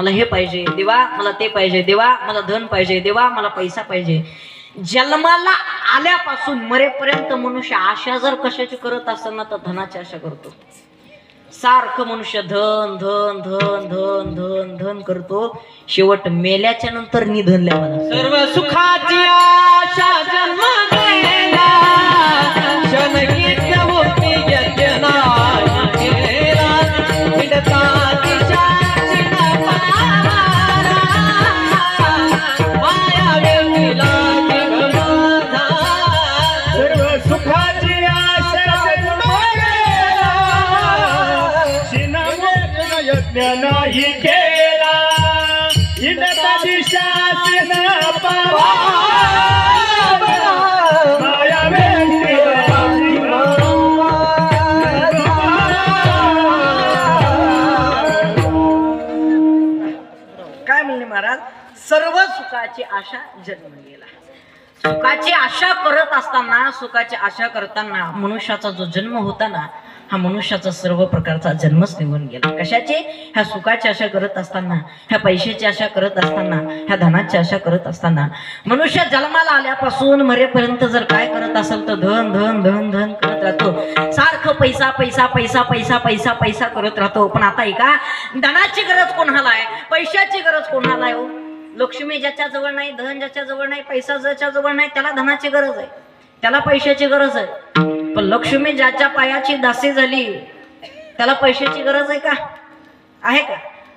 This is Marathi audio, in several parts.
मला हे पाहिजे देवा, मला ते पाहिजे देवा, मला धन पाहिजे देवा, मला पैसा पाहिजे. जन्माला आल्यापासून मरेपर्यंत मनुष्य आशा जर कशाची करत असेल ना तर धनाची आशा करतो. सारखं मनुष्य धन धन धन धन धन धन करतो. शेवट मेल्याच्या नंतर निधन लावला. सर्व सुखाची आशा जन्म गेला, क्षणिक मुक्ती यज्ञना केला. विडता दिशा चिन पारा, माया वेळीला दिगमाधा. सर्व सुखाची आशा जन्म गेला, क्षणिक यज्ञ नाही केला. विडता दिशा चिन पारा, माया वेळीला काय म्हणले महाराज? सर्व सुखाची आशा जन्म गेला. सुखाची आशा करत असताना, सुखाची आशा करताना मनुष्याचा जो जन्म होता ना, हा मनुष्याचा सर्व प्रकारचा जन्मच निघून गेला. कशाचे? ह्या सुखाची आशा करत असताना, ह्या पैशाची आशा करत असताना, ह्या धनाची आशा करत असताना. मनुष्य जन्माला आल्यापासून मरेपर्यंत जर काय करत असेल तर धन धन धन धन करत राहतो. सारखं पैसा पैसा पैसा पैसा पैसा पैसा करत राहतो. पण आता ऐका, धनाची गरज कोणाला आहे, पैशाची गरज कोणाला आहे? लक्ष्मी ज्याच्या जवळ नाही, धन ज्याच्या जवळ नाही, पैसा ज्याच्या जवळ नाही, त्याला धनाची गरज आहे, त्याला पैशाची गरज आहे. पण लक्ष्मी ज्याच्या पायाची दासी झाली त्याला पैशाची गरज आहे का? आहे का?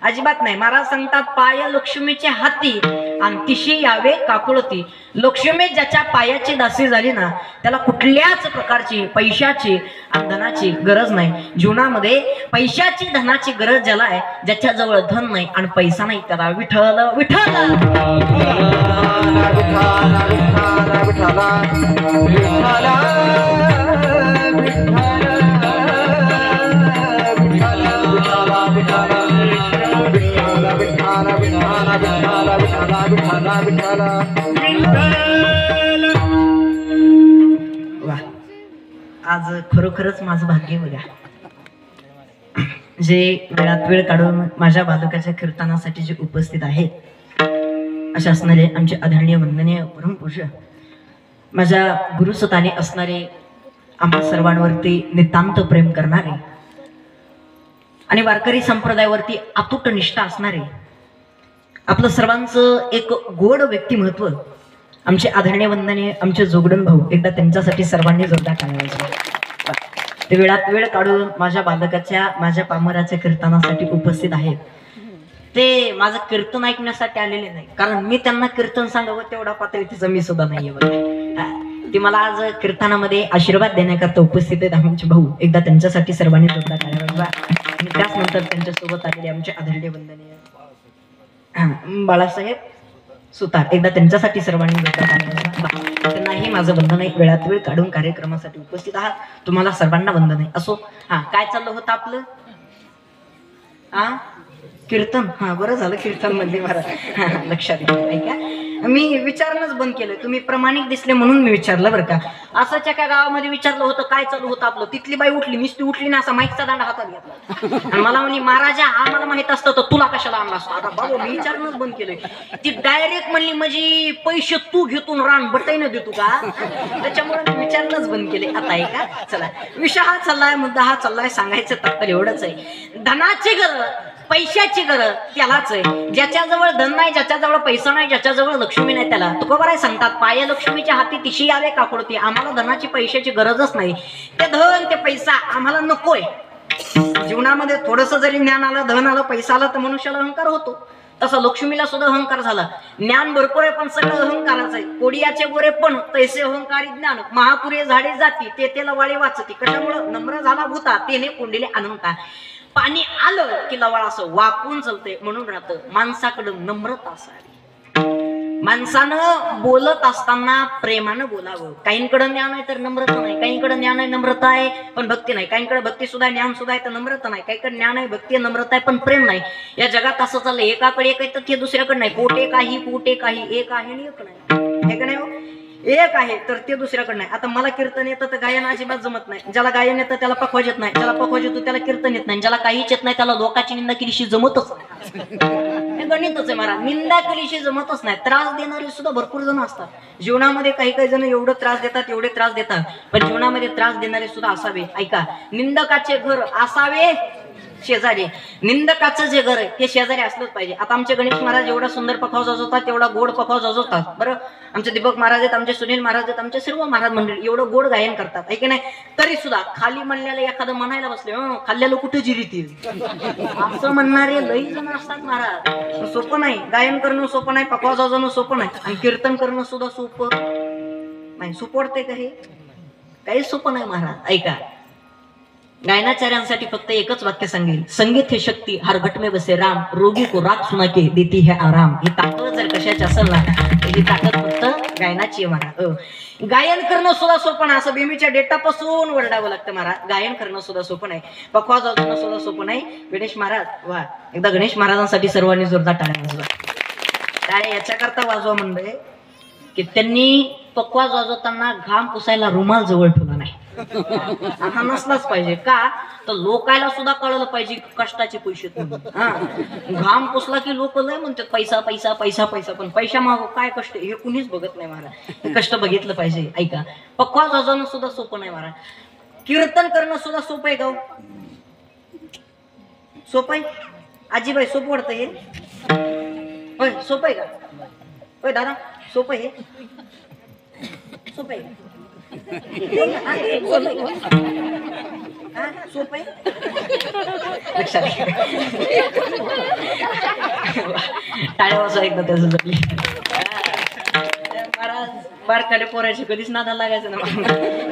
अजिबात नाही. महाराज सांगतात, पाय लक्ष्मीचे हाती आणि तिशी यावे काकुळती. लक्ष्मी ज्याच्या पायाची दासी झाली ना, त्याला कुठल्याच प्रकारची पैशाची आणि धनाची गरज नाही. जीवनामध्ये पैशाची धनाची गरज ज्याला आहे, ज्याच्याजवळ धन नाही आणि पैसा नाही, त्याला विठ्ठल विठ्ठल आज खरोखरच माझं भाग्य बघा, जे वेळात वेळ काढून माझ्या बालकाच्या कीर्तनासाठी जे उपस्थित आहेत, अशा असणारे आमचे आदरणीय वंदनीय परमपूज्य माझ्या गुरुसुताने असणारे, आम्हा सर्वांवरती नितांत प्रेम करणारे आणि वारकरी संप्रदायावरती अतूट निष्ठा असणारे, आपलं सर्वांचं एक गोड व्यक्तिमत्व आमचे आदरणीय वंदनीय आमचे जोगडन भाऊ. एकदा त्यांच्यासाठी सर्वांनी जोरदार टाळ्या वाजवा. ते वेळात वेळ काढून माझ्या बालकाच्या, माझ्या पामराच्या कीर्तनासाठी उपस्थित आहेत. ते माझं कीर्तन ऐकण्यासाठी आलेले नाही, कारण मी त्यांना कीर्तन सांगावं तेवढा पातळीचा मी सुद्धा नाहीये बघा. ते मला आज कीर्तनामध्ये आशीर्वाद देण्याकरता उपस्थित आहेत आमचे भाऊ. एकदा त्यांच्यासाठी सर्वांनी जोरदार टाळ्या वाजवा. आणि त्याचनंतर त्यांच्यासोबत आलेले आमचे आदरणीय वंदनीय बाळासाहेब सुतार, एकदा त्यांच्यासाठी सर्वांनी जोरदार टाळ्या वाजवा. त्यांनाही माझं वंदन आहे. वेळात वेळ काढून कार्यक्रमासाठी उपस्थित आहात, तुम्हाला सर्वांना वंदन आहे. असो, काय चाललं होतं आपलं? कीर्तन. बरं झालं कीर्तन मध्ये महाराज लक्षात येईल. ऐका, मी विचारणंच बंद केलं, तुम्ही प्रामाणिक दिसले म्हणून मी विचारलं बरं का. असंच एका गावामध्ये विचारलं होतं काय चालू होतं आपलं. तिथली बाई उठली, नुसती उठली ना, असा माईकचा दांडा हातात घेतला आणि मला म्हणे, महाराजा आम्हाला माहित असतं तर तुला कशाला आणला असतो. आता बाबा मी विचारणंच बंद केलंय. ती डायरेक्ट म्हणली, म्हणजे पैसे तू घेतून रान बटाईनं देतो का? त्याच्यामुळे मी विचारणंच बंद केले. आता ऐका, चला विषय हा चाललाय, मुद्दा हा चाललाय. सांगायचं तात्पर्य एवढंच आहे, धनाची गरज, पैशाची गरज त्यालाच आहे. ज्याच्याजवळ धन नाही, ज्याच्याजवळ पैसा नाही, ज्याच्याजवळ लक्ष्मी नाही, त्याला तुकोबाराय सांगतात, पाय लक्ष्मीच्या हाती तिशी यावे काकुळती. आम्हाला धनाची पैशाची गरजच नाही. ते धन ते पैसा आम्हाला नकोय. जीवनामध्ये थोडस जरी ज्ञान आलं, धन आलं, पैसा आला तर मनुष्याला अहंकार होतो. तसं लक्ष्मीला सुद्धा अहंकार झाला. ज्ञान भरपूर आहे पण सगळं अहंकाराचं आहे. कोडियाचे गोरे पण तैसे अहंकारी ज्ञान, महापुरे झाडे जाती ते तेला वाळे वाचती. कशामुळं? नम्र झाला भूता तेने कोंडिले अनंता. पाणी आलं की लवाळ असं वाकून चलते, म्हणून राहतं माणसाकडं नम्रता असावी. माणसानं बोलत असताना प्रेमानं बोलावं. काहींकडे ज्ञान आहे तर नम्रता नाही, काहींकडे ज्ञान आहे नम्रता आहे पण भक्ती नाही, काहींकडे भक्ती सुद्धा ज्ञान सुद्धा आहे तर नम्रता नाही, काहीकडे ज्ञान आहे भक्ती नम्रता आहे पण प्रेम नाही. या जगात असं चाललं, एकाकडे एक आहे तर ते दुसऱ्याकडे नाही. पोटे काही पोटे काही, एक आहे आणि एक नाही, हे का नाही हो? एक आहे तर ते दुसऱ्याकडे नाही. आता मला कीर्तन येतं तर गायन अजिबात जमत नाही. ज्याला गायन येतं त्याला पखवाज येत नाही, ज्याला पखवाज येतो त्याला कीर्तन येत नाही, ज्याला काहीच येत नाही त्याला लोकांची निंदा केलीशी जमतच नाही. हे गणितच आहे महाराज. निंदा केलीशी जमतच नाही. त्रास देणारे सुद्धा भरपूर जण असतात जीवनामध्ये. काही काही जण एवढं त्रास देतात, एवढे त्रास देतात, पण जीवनामध्ये त्रास देणारे सुद्धा असावे. ऐका, निंदकाचे घर असावे शेजारी. निंदकाचं जे घर आहे हे शेजारी असलंच पाहिजे. आता आमचे गणेश महाराज एवढा सुंदर पखाव जाजवतात, तेवढा गोड पखाव जाजवतात. बरं, आमचे दीपक महाराज आहेत, आमचे सुनील महाराज आहेत, आमचे सर्व महाराज मंडळी एवढं गोड गायन करतात आहे की नाही. तरी सुद्धा खाली म्हणल्याला एखादं म्हणायला बसले, खाल्ल्याला कुठे जिरीतील असं म्हणणारे लई जण असतात महाराज. सोपं नाही गायन करणं, सोपं नाही पखाव जाजवणं, सोपं नाही. आणि कीर्तन करणं सुद्धा सोपं नाही. सोपं वाटतंय का हे? काही सोपं नाही महाराज. ऐका, गायनाचार्यांसाठी फक्त एकच वाक्य सांगेल, संगीत हे शक्ती, हर घट में बसे राम, रोगी को राग सुना के देती है आराम. ही ताकद जर कशाची असेल ना, ही ताकद फक्त गायनाची आहे महाराज. गायन करणं सुद्धा सोपं नाही. असं बेमीच्या डेटापासून वरडावं लागतं महाराज. गायन करणं सुद्धा सोपं नाही, पखवा वाजवणं सुद्धा सोपं नाही. गणेश महाराज वा, एकदा गणेश महाराजांसाठी सर्वांनी जोरदार टाळ्या वाजवा. टाळ्या याच्याकरता वाजवा म्हणलंय की त्यांनी पखवाज वाजवताना घाम पुसायला रुमाल जवळ ठेवला नाही. हा नसलाच पाहिजे. का तर लोकायला सुद्धा कळलं पाहिजे कष्टाचे पैसे. घाम पुसला की लोक लय म्हणतात पैसा पैसा पैसा पैसा, पण पैसा मागो काय कष्ट हे कुणीच बघत नाही महाराज. कष्ट बघितलं पाहिजे. ऐका, पखवाज वाजवणं सुद्धा सोपं नाही महाराज. कीर्तन करणं सुद्धा सोपं आहे. गाव सोपं आहे आजीबाई? सोपं वाटतं हे? होय सोपं आहे का? होय दादा सोपं आहे? सोपं आहे सोपं आहे? लक्षात टाळ्या वाजवा एकदा त्याचं जपली. महाराज बारकाले पोरायचे कधीच नादाला लागायचं ना.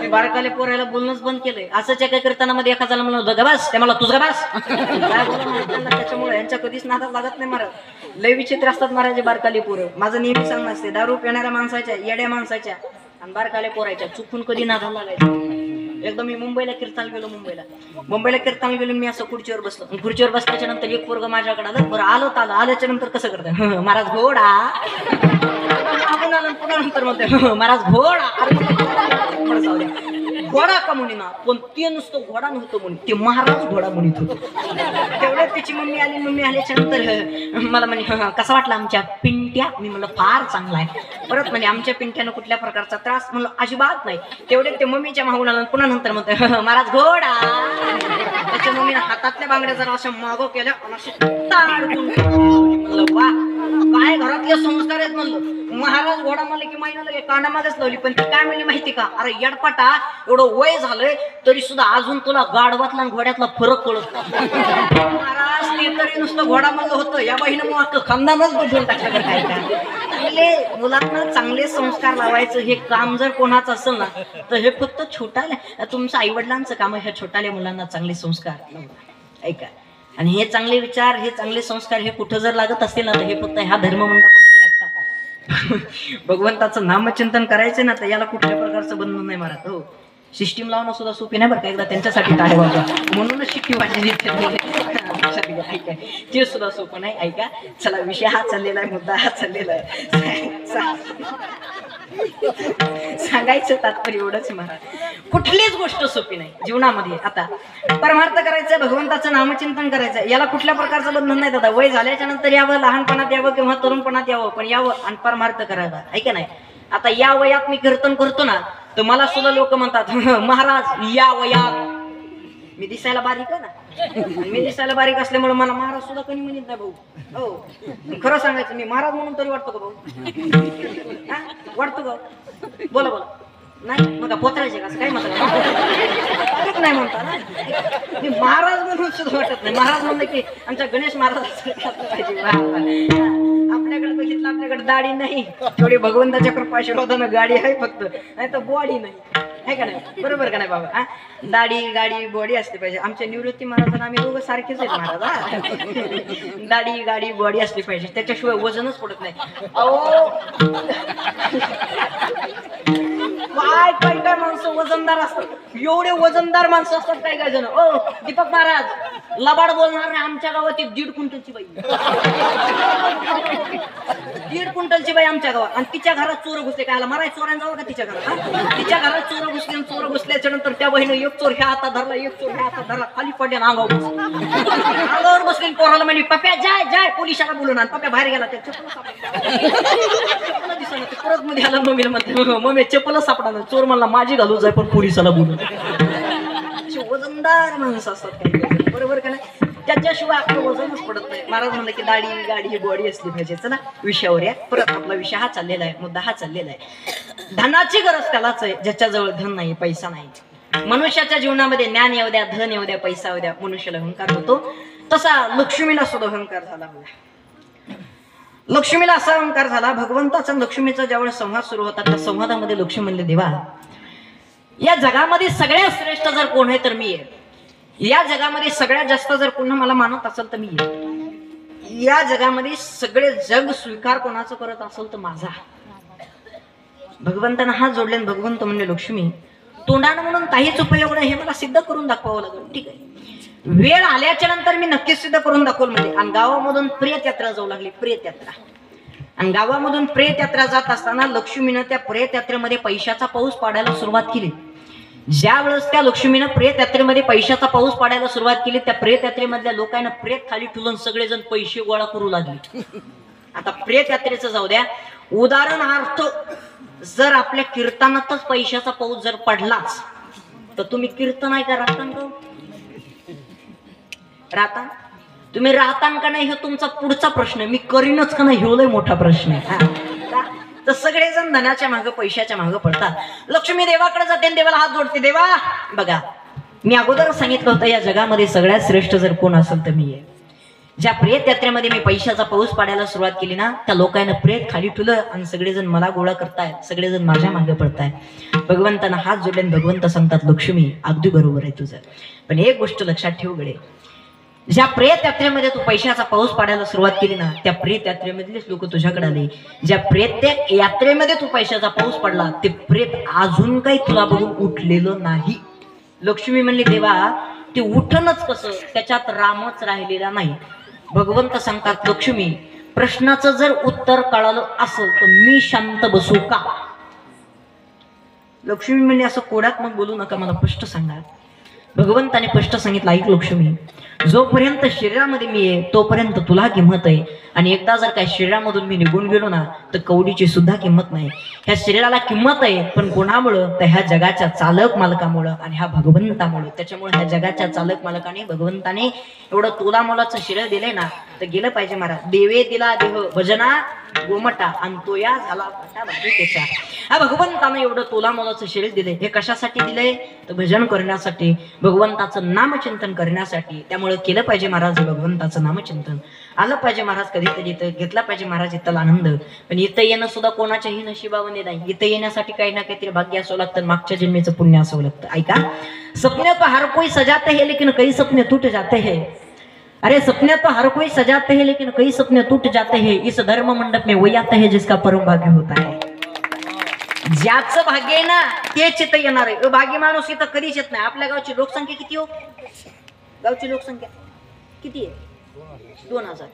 मी बारकाले पोरायला बोलणंच बंद केलंय. असंच एका कीर्तनामध्ये एखाद्याला म्हणलं होतं गबास, ते मला तुझं गबास. त्याच्यामुळे यांच्या कधीच नादाला लागत नाही महाराज. लय विचित्र असतात महाराज बारकाले पोरं. माझं नेहमी सांगणं असते, दारू पिणाऱ्या माणसाच्या, येड्या माणसाच्या आणि बारकाले पोरायच्या चुकून कधी नादाला लागायचं. एकदा मी मुंबईला कीर्तनाला गेलो. मुंबईला कीर्तनाला गेलो. मी असं खुर्चीवर बसलो. खुर्चीवर बसल्याच्या नंतर एक पोरग माझ्याकडे आलं. बरं आल्याच्या नंतर कसं करतंय, महाराज घोडा. पुन्हा नंतर म्हणते महाराज घोडा. घोडा का म्हणे ना, पण ते नुसतं घोडा नव्हतं म्हणे, ते महाराज घोडा म्हणत होतो. तेवढ्यात त्याची मम्मी आल्याच्या नंतर मला म्हणे कसा वाटला आमच्या पिंट्या? मी म्हणलं फार चांगला आहे. परत म्हणे आमच्या पिंट्यानं कुठल्या प्रकारचा त्रास? म्हणलं अजिबात नाही. तेवढे ते मम्मीच्या मागून आलं. पुन्हा नंतर म्हणते महाराज घोडा. त्याच्या मम्मीनं हातातल्या बांगड्या जरा अशा मागो केल्या वा काय घरातले संस्कार आहेत म्हणलं. महाराज घोडा म्हणलं की महिना लगे कानामागच लावली. पण ती काय म्हणली माहिती का, अरे येडपाटा एवढं वय झालंय तरी सुद्धा अजून तुला गाढवातला आणि घोड्यातला फरक कळत महाराज. ते तरी नुसतं घोडा म्हणलं होतं, या बाईनं मग खानदानच बदलून टाकलं. काय चांगले मुलांना चांगले संस्कार लावायचं हे काम जर कोणाचं असेल ना, तर हे फक्त छोट्याल्या तुमचं आई वडिलांचं काम आहे, ह्या छोट्याल्या मुलांना चांगले संस्कार. ऐका, आणि हे चांगले विचार, हे चांगले संस्कार हे कुठं जर लागत असतील ना, तर हे फक्त ह्या धर्ममंडपामध्ये लागतात. भगवंताचं नामचिंतन करायचं ना, तर याला कुठल्या प्रकारचं बंधन नाही मारत. हो, सिस्टीम लावणं सुद्धा सोपी नाही बरं का. एकदा त्यांच्यासाठी टाळे वाजवा, म्हणूनच शिट्टी वाजली ते सुद्धा सोपं नाही. ऐका, चला विषय हा चाललेला आहे, मुद्दा हा चाललेला आहे. सांगायचं तात्पर्य एवढंच महाराज, कुठलीच गोष्ट सोपी नाही जीवनामध्ये. आता परमार्थ करायचं, भगवंताचं नामचिंतन करायचं, याला कुठल्या प्रकारचं बंधन नाही दादा. वय झाल्याच्या नंतर यावं, लहानपणात यावं किंवा तरुणपणात यावं, पण यावं आणि परमार्थ करायचा. ऐका नाही, आता या वयात मी कीर्तन करतो ना, तर मला सुद्धा लोक म्हणतात महाराज या वयात. मी दिसायला बारीक आहे ना, मी दिसायला बारीक असल्यामुळे मला महाराज सुद्धा कोणी म्हणत नाही भाऊ. हो खरं सांगायचं, मी महाराज म्हणून तरी वाटतो का भाऊ? वाटतो का? बोला बोला. नाही मग पोत्रायचे का काय म्हणतात? नाही म्हणता ना, मी महाराज म्हणून सुद्धा वाटत नाही. महाराज म्हणलं की आमच्या गणेश महाराज पाहिजे. आपल्याकडे बघितलं, आपल्याकडे दाढी नाही, थोडी भगवंताच्या कृपा आशीर्वादानं गाडी आहे फक्त, नाही तर बॉडी नाही आहे का नाही? बरोबर का नाही बाबा? दाढी गाडी बॉडी असली पाहिजे. आमच्या निवृत्ती महाराजांना आम्ही दोघं सारखेच आहेत महाराज. दाढी गाडी बॉडी असली पाहिजे, त्याच्याशिवाय वजनच पडत नाही. अहो काय काय काय माणसं वजनदार असतात, एवढे वजनदार माणसं असतात काय काय जण. ओ दीपक महाराज लबाड बोलणार नाही, आमच्या गावात 1.5 क्विंटलची बाई, 1.5 क्विंटल लोकलची बाई आमच्या गावात आणि तिच्या घरात चोर घुसले. काय मराय चोरांना जावं का तिच्या घरात हा? तिच्या घरात चोर घुसल्याच्या नंतर त्या बहिणी एक चोर ह्या हातात धरला, एक चोर ह्या हातात धरला, खाली पडले अंगावर अंगावर बसले. पोराला म्हणे पप्या जाय जाय पोलिसाला बोलून आण. पप्या बाहेर गेला, त्या चप्पल दिसणार ते परत मध्ये आला. मम्मीला म्हणते मम्मी चप्पल सापडा. चोर म्हणला माझी घालू जाय पण पोलिसाला बोलून. वजनदार माणसं असतात काही, बरोबर का नाही? त्याच्याशिवाय आपलं वजनच पडत नाही. महाराज म्हणलं की दाढी गाडी बॉडी असली पाहिजे. चला विषयावर या. परत आपला विषय हा चाललेला आहे, मुद्दा हा चाललेला आहे. धनाची गरज त्यालाच आहे ज्याच्याजवळ धन नाही, पैसा नाही. मनुष्याच्या जीवनामध्ये ज्ञान येऊ द्या, धन येऊ द्या, पैसा येऊ द्या, मनुष्याला अहंकार होतो. तसा लक्ष्मीला सुद्धा अहंकार झाला बघा. लक्ष्मीला असा अहंकार झाला. भगवंताचा लक्ष्मीचा ज्यावेळेस संवाद सुरू होता त्या संवादामध्ये लक्ष्मी म्हणले देवा या जगामध्ये सगळ्यात श्रेष्ठ जर कोण आहे तर मी आहे. या जगामध्ये सगळ्यात जास्त जर कोण मला मानत असेल तर मी आहे. या जगामध्ये सगळे जग स्वीकार कोणाचं करत असेल तर माझा. भगवंतांना हात जोडले. भगवंत म्हणले लक्ष्मी तोंडानं म्हणून काहीच उपयोग नाही, हे मला सिद्ध करून दाखवावं लागेल. ठीक आहे, वेळ आल्याच्या नंतर मी नक्कीच सिद्ध करून दाखवलं. म्हणजे आणि गावामधून प्रेत यात्रा जाऊ लागली. प्रेत यात्रा. आणि गावामधून प्रेत यात्रा जात असताना लक्ष्मीनं त्या प्रेत यात्रेमध्ये पैशाचा पाऊस पाडायला सुरुवात केली. ज्या वेळेस त्या लक्ष्मीनं प्रेत यात्रेमध्ये पैशाचा पाऊस पाडायला सुरुवात केली त्या प्रेत यात्रेमधल्या लोकांना प्रेत खाली ठुलून सगळेजण पैसे गोळा करू लागले. आता प्रेत यात्रेचं जाऊ द्या, उदाहरणार्थ जर आपल्या कीर्तनातच पैशाचा पाऊस जर पडलाच तर तुम्ही कीर्तन आहे का राहतान का? राहता तुम्ही राहतान का नाही हे तुमचा पुढचा प्रश्न. मी करीनच का नाही हे लय मोठा प्रश्न आहे. तर सगळेजण धनाच्या मागं पैशाच्या मागं पडतात. लक्ष्मी देवाकडे जाते आणि देवाला हात जोडते. देवा बघा मी अगोदर सांगितलं होतं या जगामध्ये सगळ्यात श्रेष्ठ जर कोण असेल तर मी आहे. ज्या प्रेत यात्रेमध्ये मी पैशाचा पाऊस पाडायला सुरुवात केली ना त्या लोकांना प्रेत खाली ठुलं आणि सगळेजण मला गोळा करतायत, सगळेजण माझ्या मागे पडतायत. भगवंतांना हात जोडले आणि भगवंत सांगतात लक्ष्मी अगदी बरोबर आहे तुझं, पण एक गोष्ट लक्षात ठेव गडे, ज्या प्रेत यात्रेमध्ये तू पैशाचा पाऊस पाडायला सुरुवात केली ना त्या प्रेत यात्रेमधलेच लोक तुझ्याकडे आले. ज्या प्रेत यात्रेमध्ये तू पैशाचा पाऊस पडला ते प्रेत अजून काही तुला बघून उठलेलं नाही. लक्ष्मी म्हणली देवा ते उठणच कसं, त्याच्यात रामच राहिलेला नाही. भगवंत सांगतात लक्ष्मी प्रश्नाचं जर उत्तर कळालं असेल तर मी शांत बसू का? लक्ष्मी म्हणली असं कोड्यात मग बोलू नका, मला स्पष्ट सांगा. भगवंताने स्पष्ट सांगितलं ऐक लक्ष्मी, जोपर्यंत शरीरामध्ये मी आहे तोपर्यंत तुला किंमत आहे, आणि एकदा जर काय शरीरामधून मी निघून गेलो ना तर कवडीची सुद्धा किंमत नाही. ह्या शरीराला किंमत आहे पण कोणामुळं तर ह्या जगाच्या चालक मालकामुळं आणि ह्या भगवंतामुळं. त्याच्यामुळे ह्या जगाच्या चालक मालकाने भगवंताने एवढं तोला मोलाचं शरीर दिलंय ना तर गेलं पाहिजे महाराज. देवे दिला देह भजना गोमटा आणि तो या झाला त्याच्या. हा भगवंतानं एवढं तोला मोलाचं शरीर दिलंय. हे कशासाठी दिलंय तर भजन करण्यासाठी, भगवंताचं नामचिंतन करण्यासाठी. त्यामुळे केलं पाहिजे महाराज भगवंताचं नामचिंतन. आलं पाहिजे महाराज कधीतरी इथं, घेतला पाहिजे महाराज इथला आनंद. पण इथं येणं सुद्धा कोणाच्याही नशिबामध्ये नाही. इथं येण्यासाठी काही ना काहीतरी भाग्य असावं लागतं, मागच्या जन्मेचं पुण्य असावं लागतं. ऐका, सपने तो हर कोई सजाते है लेकिन कई सपने टूट जाते हैं. अरे सपने तो हर कोई सजाते हैं लेकिन कई सपने टूट जाते हैं. इस धर्म मंडप में वही आता है जिसका परम भाग्य होता है. ज्याचं भाग्य आहे ना तेच इथं येणार आहे. भाग्य माणूस इथं कधीच येत नाही. आपल्या गावची लोकसंख्या किती हो? गावची लोकसंख्या किती आहे? 2000.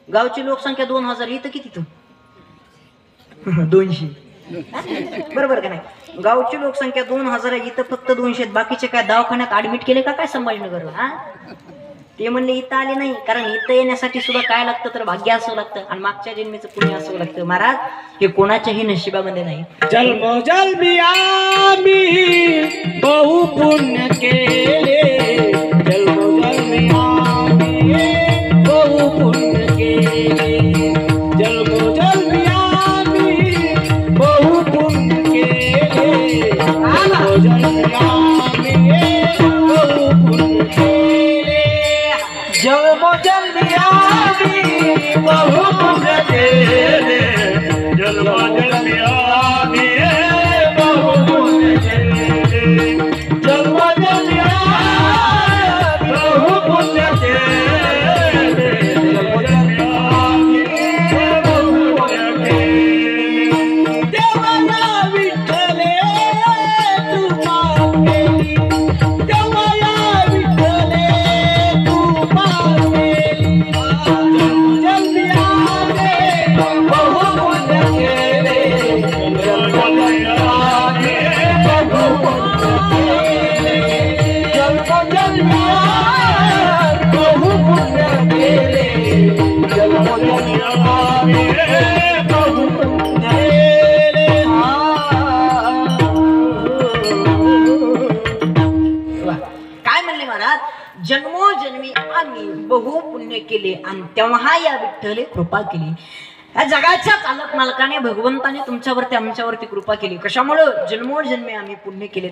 गावची लोकसंख्या 2000. इथं किती तू? 200. बरोबर का नाही? गावची लोकसंख्या 2000 आहे, इथं फक्त 200. बाकीचे काय दवाखान्यात ऍडमिट केले का काय संभाजीनगरला? हा ते म्हणले इथं आले नाही, कारण इथं येण्यासाठी सुद्धा काय लागतं तर भाग्य असावं लागतं आणि मागच्या जन्मीचं पुण्य असावं लागतं. महाराज हे कोणाच्याही नशिबामध्ये नाही. जन्मोजन्मी आम्ही बहु पुण्य केले, जन्मोजन्मी आम्ही बहु पुण्य केले, जन्मोजन्मी आम्ही बहु पुण्य केले, जन्मोजन्मी आम्ही बहु पुण्य केले, जन्मोजन्मी आम्ही बहु पुण्य केले, जन्मोजन्मी आम्ही बहु पुण्य केले, जन्मोजन्मी आम्ही बहु पुण्य केले. काय म्हणले महाराज? जन्मोजन्मी आम्ही बहु पुण्य केले आणि तेव्हा या विठ्ठले कृपा केली. या जगाच्या चालक मालकाने भगवंताने तुमच्यावरती आमच्यावरती कृपा केली. कशामुळं? जन्मोजन्मी आम्ही पुण्य केले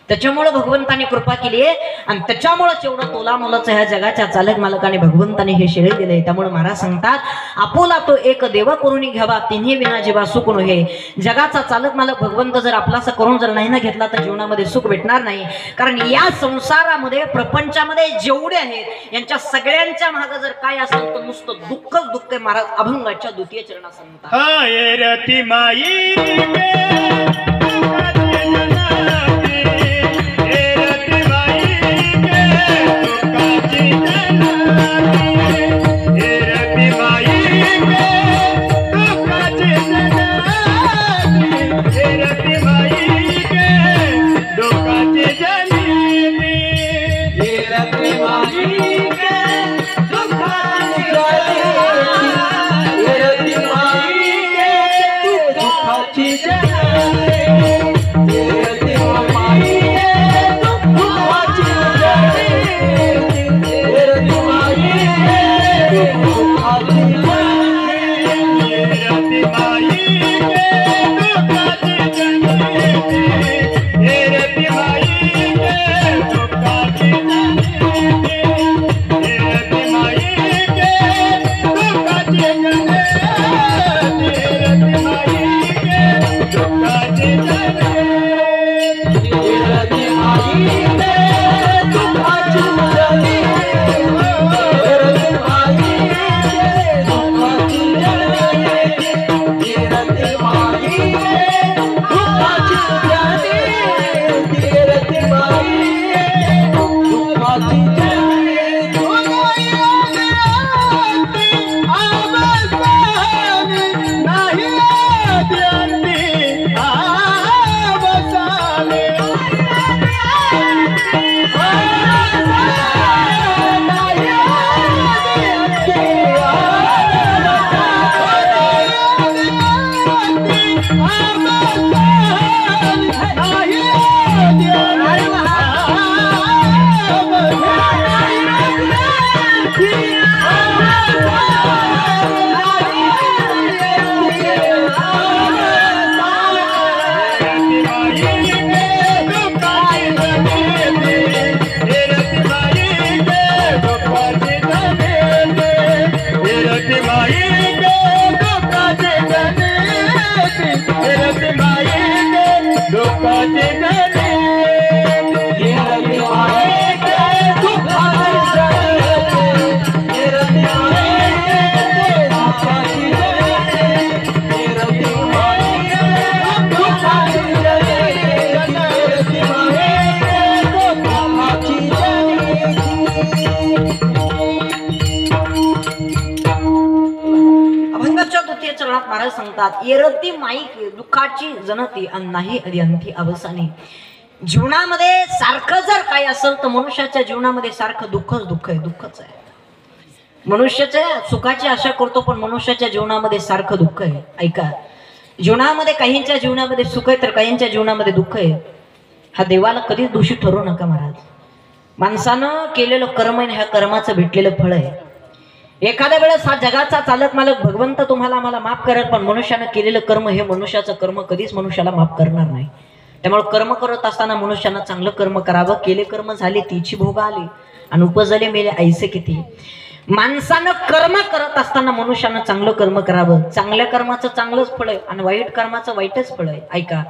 त्याच्यामुळं भगवंताने कृपा केली आणि त्याच्यामुळेच एवढं तोला मोलाचं ह्या जगाच्या चालक मालकाने भगवंताने हे शेळे दिले. त्यामुळे महाराज सांगतात, आपुला तो एक देव करून घ्यावा तिन्ही विना जीवा सुख नव्हे. जगाचा चालक मालक भगवंत जर आपलासा करून जर नाही ना घेतला तर जीवनामध्ये सुख भेटणार नाही. कारण या संसारामध्ये प्रपंचामध्ये जेवढे आहेत यांच्या सगळ्यांच्या मागे जर काय असेल तर नुसतं दुःखच दुःख आहे. महाराज अभंगाच्या द्वितीय चरणात सांगतात, हाय रती माई महाराज सांगतात, येरती माईक दुःखाची जनती आणि नाही अद्यंती अवसानी. जीवनामध्ये सारखं जर काय असेल तर मनुष्याच्या जीवनामध्ये सारखं दुःखच दुःख आहे, दुःखच आहे. मनुष्याच्या सुखाची आशा करतो पण मनुष्याच्या जीवनामध्ये सारखं दुःख आहे. ऐका, जीवनामध्ये काहींच्या जीवनामध्ये सुख आहे तर काहींच्या जीवनामध्ये दुःख आहे. हा देवाला कधीच दोषी ठरवू नका महाराज. माणसानं केलेलं कर्म आहे, ह्या कर्माचं भेटलेलं फळ आहे. एखाद्या वेळेस हा जगाचा चालक मालक भगवंत तुम्हाला आम्हाला माफ करेल पण मनुष्यानं केलेलं कर्म हे मनुष्याचं कर्म कधीच मनुष्याला माफ करणार नाही. त्यामुळे कर्म करत असताना मनुष्यानं चांगलं कर्म करावं. केले कर्म झाले तीची भोग आली आणि उपजले मेले ऐसे किती. माणसानं कर्म करत असताना मनुष्यानं चांगलं कर्म करावं. चांगल्या कर्माचं चांगलंच फळ आहे आणि वाईट कर्माचं वाईटच फळ आहे. ऐका,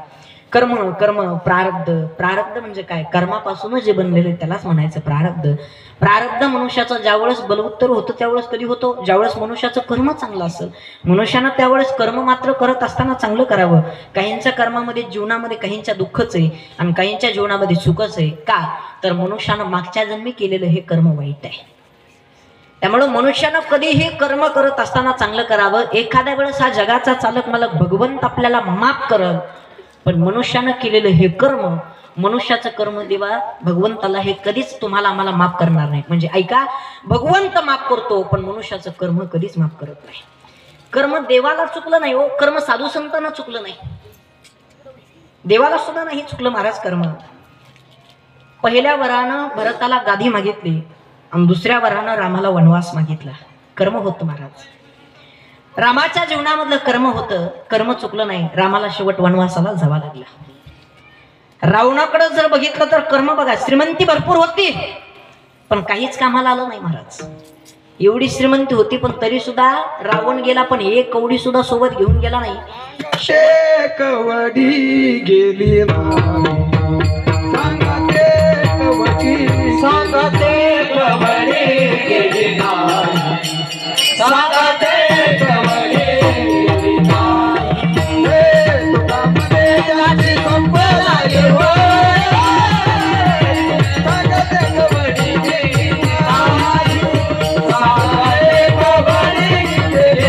कर्म कर्म प्रारब्ध. प्रारब्ध म्हणजे काय? कर्मापासूनच जे बनलेलं आहे त्यालाच म्हणायचं प्रारब्ध. प्रारब्ध मनुष्याचं ज्यावेळेस बलवत्तर होतं त्यावेळेस कधी होतो? ज्यावेळेस मनुष्याचं कर्म चांगलं असेल. मनुष्यानं त्यावेळेस कर्म मात्र करत असताना चांगलं करावं. काहींच्या कर्मामध्ये जीवनामध्ये काहींच्या दुःखच आहे आणि काहींच्या जीवनामध्ये सुखच आहे. का तर मनुष्यानं मागच्या जन्मी केलेलं हे कर्म वाईट आहे. त्यामुळे मनुष्यानं कधीही कर्म करत असताना चांगलं करावं. एखाद्या वेळेस हा जगाचा चालक मालक भगवंत आपल्याला माफ करल पण मनुष्यानं केलेलं हे कर्म मनुष्याचं कर्म देवा भगवंताला हे कधीच तुम्हाला आम्हाला माफ करणार नाही. म्हणजे ऐका, भगवंत माफ करतो पण मनुष्याचं कर्म कधीच माफ करत नाही. कर्म देवाला चुकलं नाही हो, कर्म साधू संतांना चुकलं नाही, देवाला सुद्धा नाही चुकलं महाराज कर्म. पहिल्या वरानं भरताला गादी मागितली आणि दुसऱ्या वरानं रामाला वनवास मागितला. कर्म होतं महाराज, रामाच्या जीवनामधलं कर्म होतं, कर्म चुकलं नाही. रामाला शेवट वनवासाला जावा लागला. रावणाकडे जर बघितलं तर कर्म बघा, श्रीमंती भरपूर होती पण काहीच कामाला आलं नाही महाराज. एवढी श्रीमंती होती पण तरी सुद्धा रावण गेला पण एक कवडी सुद्धा सोबत घेऊन गेला नाही. कवडी गेली सांगते कवडी गेली नाही, सांगते कवडी गेली नाही. तुझी संपला गे हो, सांगते कवडी गेली नाही, सांगते कवडी गेली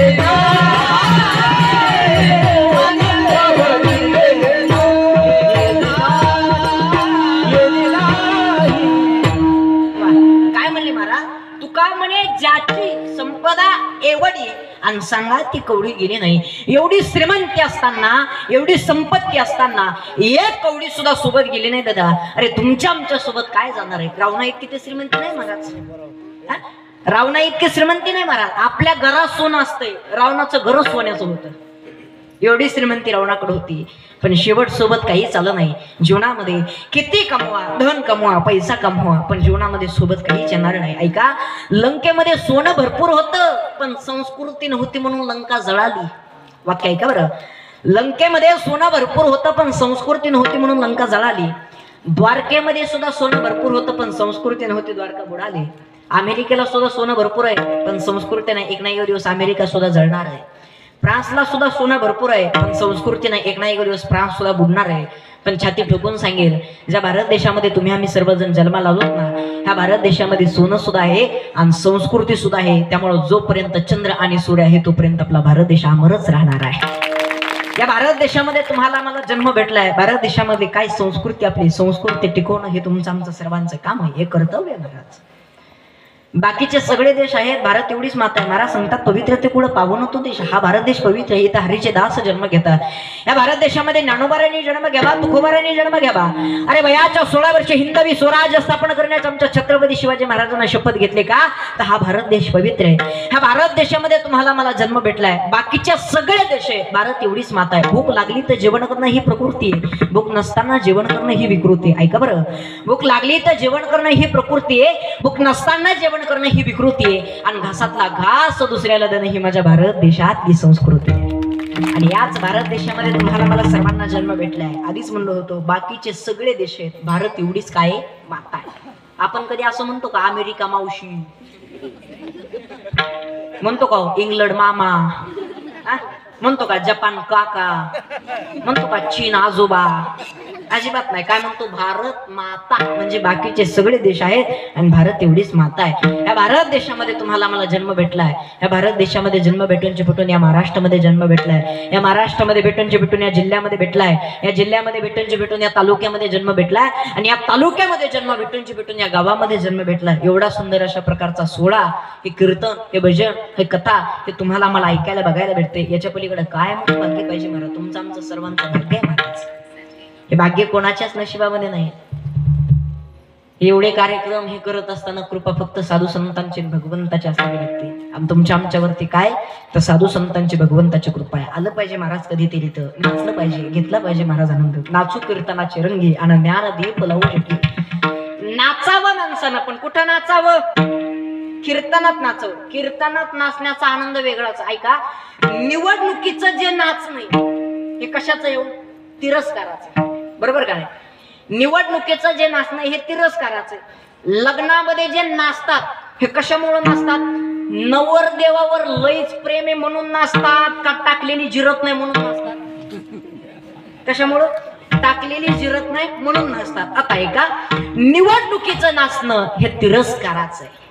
काय म्हणले महाराज, तुका म्हणे ज्याची संपदा एवढी आणि सांगा ती कवडी गेली नाही. एवढी श्रीमंती असताना, एवढी संपत्ती असताना एक कवडी सुद्धा सोबत गेली नाही दादा. अरे तुमच्या आमच्या सोबत काय जाणार आहे? रावणा इतकी ते श्रीमंती नाही महाराज, रावणा इतकी श्रीमंती नाही महाराज. आपल्या घरात सोनं असतंय, रावणाचं घर सोन्याचं होतं. एवढी श्रीमंती रावणाकडे होती पण शेवट सोबत काही चाललं नाही. जीवनामध्ये किती कमवा, धन कमवा, पैसा कमवा, पण जीवनामध्ये सोबत काहीच येणार नाही. ऐका, लंकेमध्ये सोनं भरपूर होतं पण संस्कृती नव्हती म्हणून लंका जळाली. वाक्य ऐका बरं, लंकेमध्ये सोनं भरपूर होतं पण संस्कृती नव्हती म्हणून लंका जळाली. द्वारकेमध्ये सुद्धा सोनं भरपूर होतं पण संस्कृती नव्हती, द्वारका बुडाली. अमेरिकेला सुद्धा सोनं भरपूर आहे पण संस्कृती नाही, एक ना एक दिवस अमेरिका सुद्धा जळणार आहे. फ्रान्सला सुद्धा सोनं भरपूर आहे पण संस्कृती नाही, एक ना एक दिवस फ्रान्स सुद्धा बुडणार आहे. पण छाती ठोकून सांगेल, ज्या भारत देशामध्ये तुम्ही आम्ही सर्वजण जन्माला आलोत ना, ह्या भारत देशामध्ये सोनं सुद्धा आहे आणि संस्कृती सुद्धा आहे. त्यामुळे जोपर्यंत चंद्र आणि सूर्य आहे तोपर्यंत आपला भारत देश अमरच राहणार आहे. या भारत देशामध्ये तुम्हाला मला जन्म भेटलाय. भारत देशामध्ये काय संस्कृती, आपली संस्कृती टिकवणं हे तुमचं आमचं सर्वांचं काम आहे, हे कर्तव्य आहे महाराज. बाकीचे सगळे देश आहेत, भारत एवढीच माता आहे. महाराज सांगतात पवित्रते कुठं पावून तो देश, हा भारत देश पवित्र आहे. इथं हरीचे दास जन्म घेतात. या भारत देशामध्ये ज्ञानोबारांनी जन्म घ्यावा, तुकोबारांनी जन्म घ्यावा. अरे वयाच्या 16 वर्षे हिंदवी स्वराज्य स्थापन करण्याचं आमच्या छत्रपती शिवाजी महाराजांना शपथ घेतले का, तर हा भारत देश पवित्र आहे. ह्या भारत देशामध्ये तुम्हाला मला जन्म भेटलाय. बाकीच्या सगळे देश आहे, भारत एवढीच माता आहे. भूक लागली तर जेवण करणं ही प्रकृती आहे, भूक नसताना जेवण करणं ही विकृती आहे. ऐका बरं, भूक लागली तर जेवण करणं ही प्रकृती आहे, भूक नसताना जेवण करणं ही विकृती आहे. आणि घासातला घास दुसऱ्याला देणं ही माझ्या भारत देशातली संस्कृती आहे. आणि याच भारत देशामध्ये तुम्हाला मला सर्वांना जन्म भेटलाय. आधीच म्हणलो होतो, बाकीचे सगळे देश आहेत, भारत एवढीच काय माता आहे. आपण कधी असं म्हणतो का अमेरिका मावशी, म्हणतो का इंग्लंड मामा, म्हणतो का जपान काका, म्हणतो का चीन आजोबा? अजिबात नाही. काय म्हणतो? भारत माता. म्हणजे बाकीचे सगळे देश आहेत आणि भारत एवढीच माता आहे. या भारत देशामध्ये तुम्हाला मला जन्म भेटलाय. या भारत देशामध्ये जन्म भेटूनचे भेटून या महाराष्ट्रामध्ये जन्म भेटलाय. या महाराष्ट्रामध्ये भेटूनचे भेटून या जिल्ह्यामध्ये भेटलाय. या जिल्ह्यामध्ये भेटूनचे भेटून या तालुक्यामध्ये जन्म भेटलाय. आणि या तालुक्यामध्ये जन्म भेटूनचे भेटून या गावामध्ये जन्म भेटलाय. एवढा सुंदर अशा प्रकारचा सोहळा, हे कीर्तन, हे भजन, हे कथा, हे तुम्हाला मला ऐकायला बघायला भेटते. याच्या पलीकडे काय म्हणून भाग्य पाहिजे महाराज? तुमचं आमचं सर्वांचं भाग्य आहे महाराज. हे भाग्य कोणाच्याच नशिबामध्ये नाही. एवढे कार्यक्रम हे करत असताना कृपा फक्त साधू संतांची, भगवंताची असावी लागते. आणि तुमच्या आमच्यावरती काय, तर साधू संतांची, भगवंताची कृपा आहे. आलं पाहिजे महाराज कधीतरी, तर नाचलं पाहिजे, घेतला पाहिजे महाराज आनंद. नाचू कीर्तनाचे रंगी आणि ज्ञान दीप लावू शकी. नाचावं माणसानं, पण कुठं नाचावं? कीर्तनात नाचावं. कीर्तनात नाचण्याचा आनंद वेगळाच. ऐका, निवडणुकीचं जे नाच नाही हे कशाचं येऊ? तिरस्काराचं. बरोबर का नाही? निवडणुकीचं जे नाचणं हे तिरस्काराचं. लग्नामध्ये जे नाचतात हे कशामुळे नाचतात? नवरदेवावर लईच प्रेम आहे म्हणून नाचतात का टाकलेली जिरत नाही म्हणून नाचतात? कशामुळं? टाकलेली जिरत नाही म्हणून नाचतात. आता ऐका, निवडणुकीचं नाचणं हे तिरस्काराचं आहे.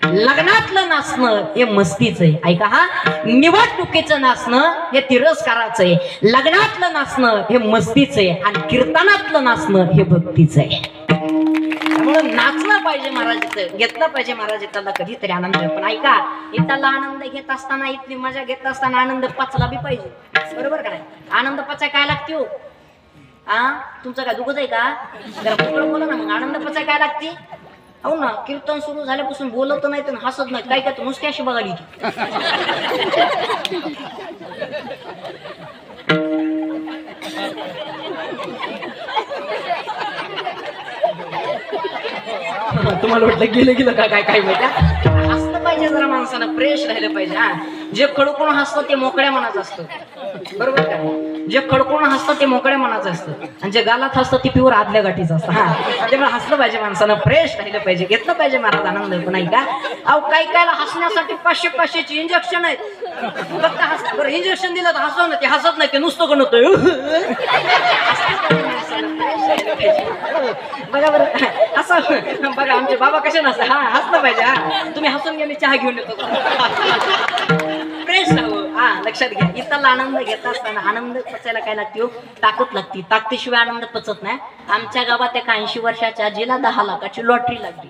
लग्नातलं नाचणं हे मस्तीचं आहे. ऐका हा, निवडणुकीचं नाचणं हे तिरस्काराचं आहे. लग्नातलं नाचणं हे मस्तीचं आहे आणि कीर्तनातलं नाचणं हे भक्तीचं आहे. त्यामुळे नाचलं पाहिजे महाराजाचं, घेतलं पाहिजे महाराजाला कधीतरी आनंद. पण ऐका, इथला आनंद घेत असताना, इथली मजा घेत असताना आनंद पचला बी पाहिजे. बरोबर का नाही? आनंद पचाय काय लागते हो? तुमचं काय दुखत आहे का? जरा मोकळं बोला ना. मग आनंद पचाय काय लागते? हो ना, कीर्तन सुरू झाल्यापासून बोलत नाही तर हसत नाही, काय काय नुसती अशी बघाली. तुम्हाला वाटलं गेलं गेलं का काय काय माहिती? हसलं पाहिजे जरा, माणसानं फ्रेश राहिलं पाहिजे. हा, जे खडकून हसतं ते मोकळ्या मनाचं असतं. बरोबर का? जे खडकून हसतं ते मोकळ्या मनाचं असतं आणि जे गालात हसतं ते प्युअर आदल्या गाठीचं असतं. हा, त्यामुळे हसलं पाहिजे माणसानं, फ्रेश राहिलं पाहिजे, घेतलं पाहिजे महाराज आनंद. पण नाही का, अहो काही कायला हसण्यासाठी 500-500ची इंजेक्शन आहेत. फक्त हस, बरं इंजेक्शन दिलं तर हसव ना, ते हसत नाही, ते नुसतं गणवतोय. बघा बरं, असं बघा आमचे बाबा कसे नसतात. हा, हसलं पाहिजे. हा, तुम्ही हसून गेले चहा घेऊन येतो. फ्रेश राहू. हा, लक्षात घ्या, इथला आनंद घेत असताना आनंद पचायला काय लागते? ताकद लागते. ताकदीशिवाय आनंद पचत नाही. आमच्या गावात एका 80 वर्षाच्या आजीला 10 लाखाची लॉटरी लागली.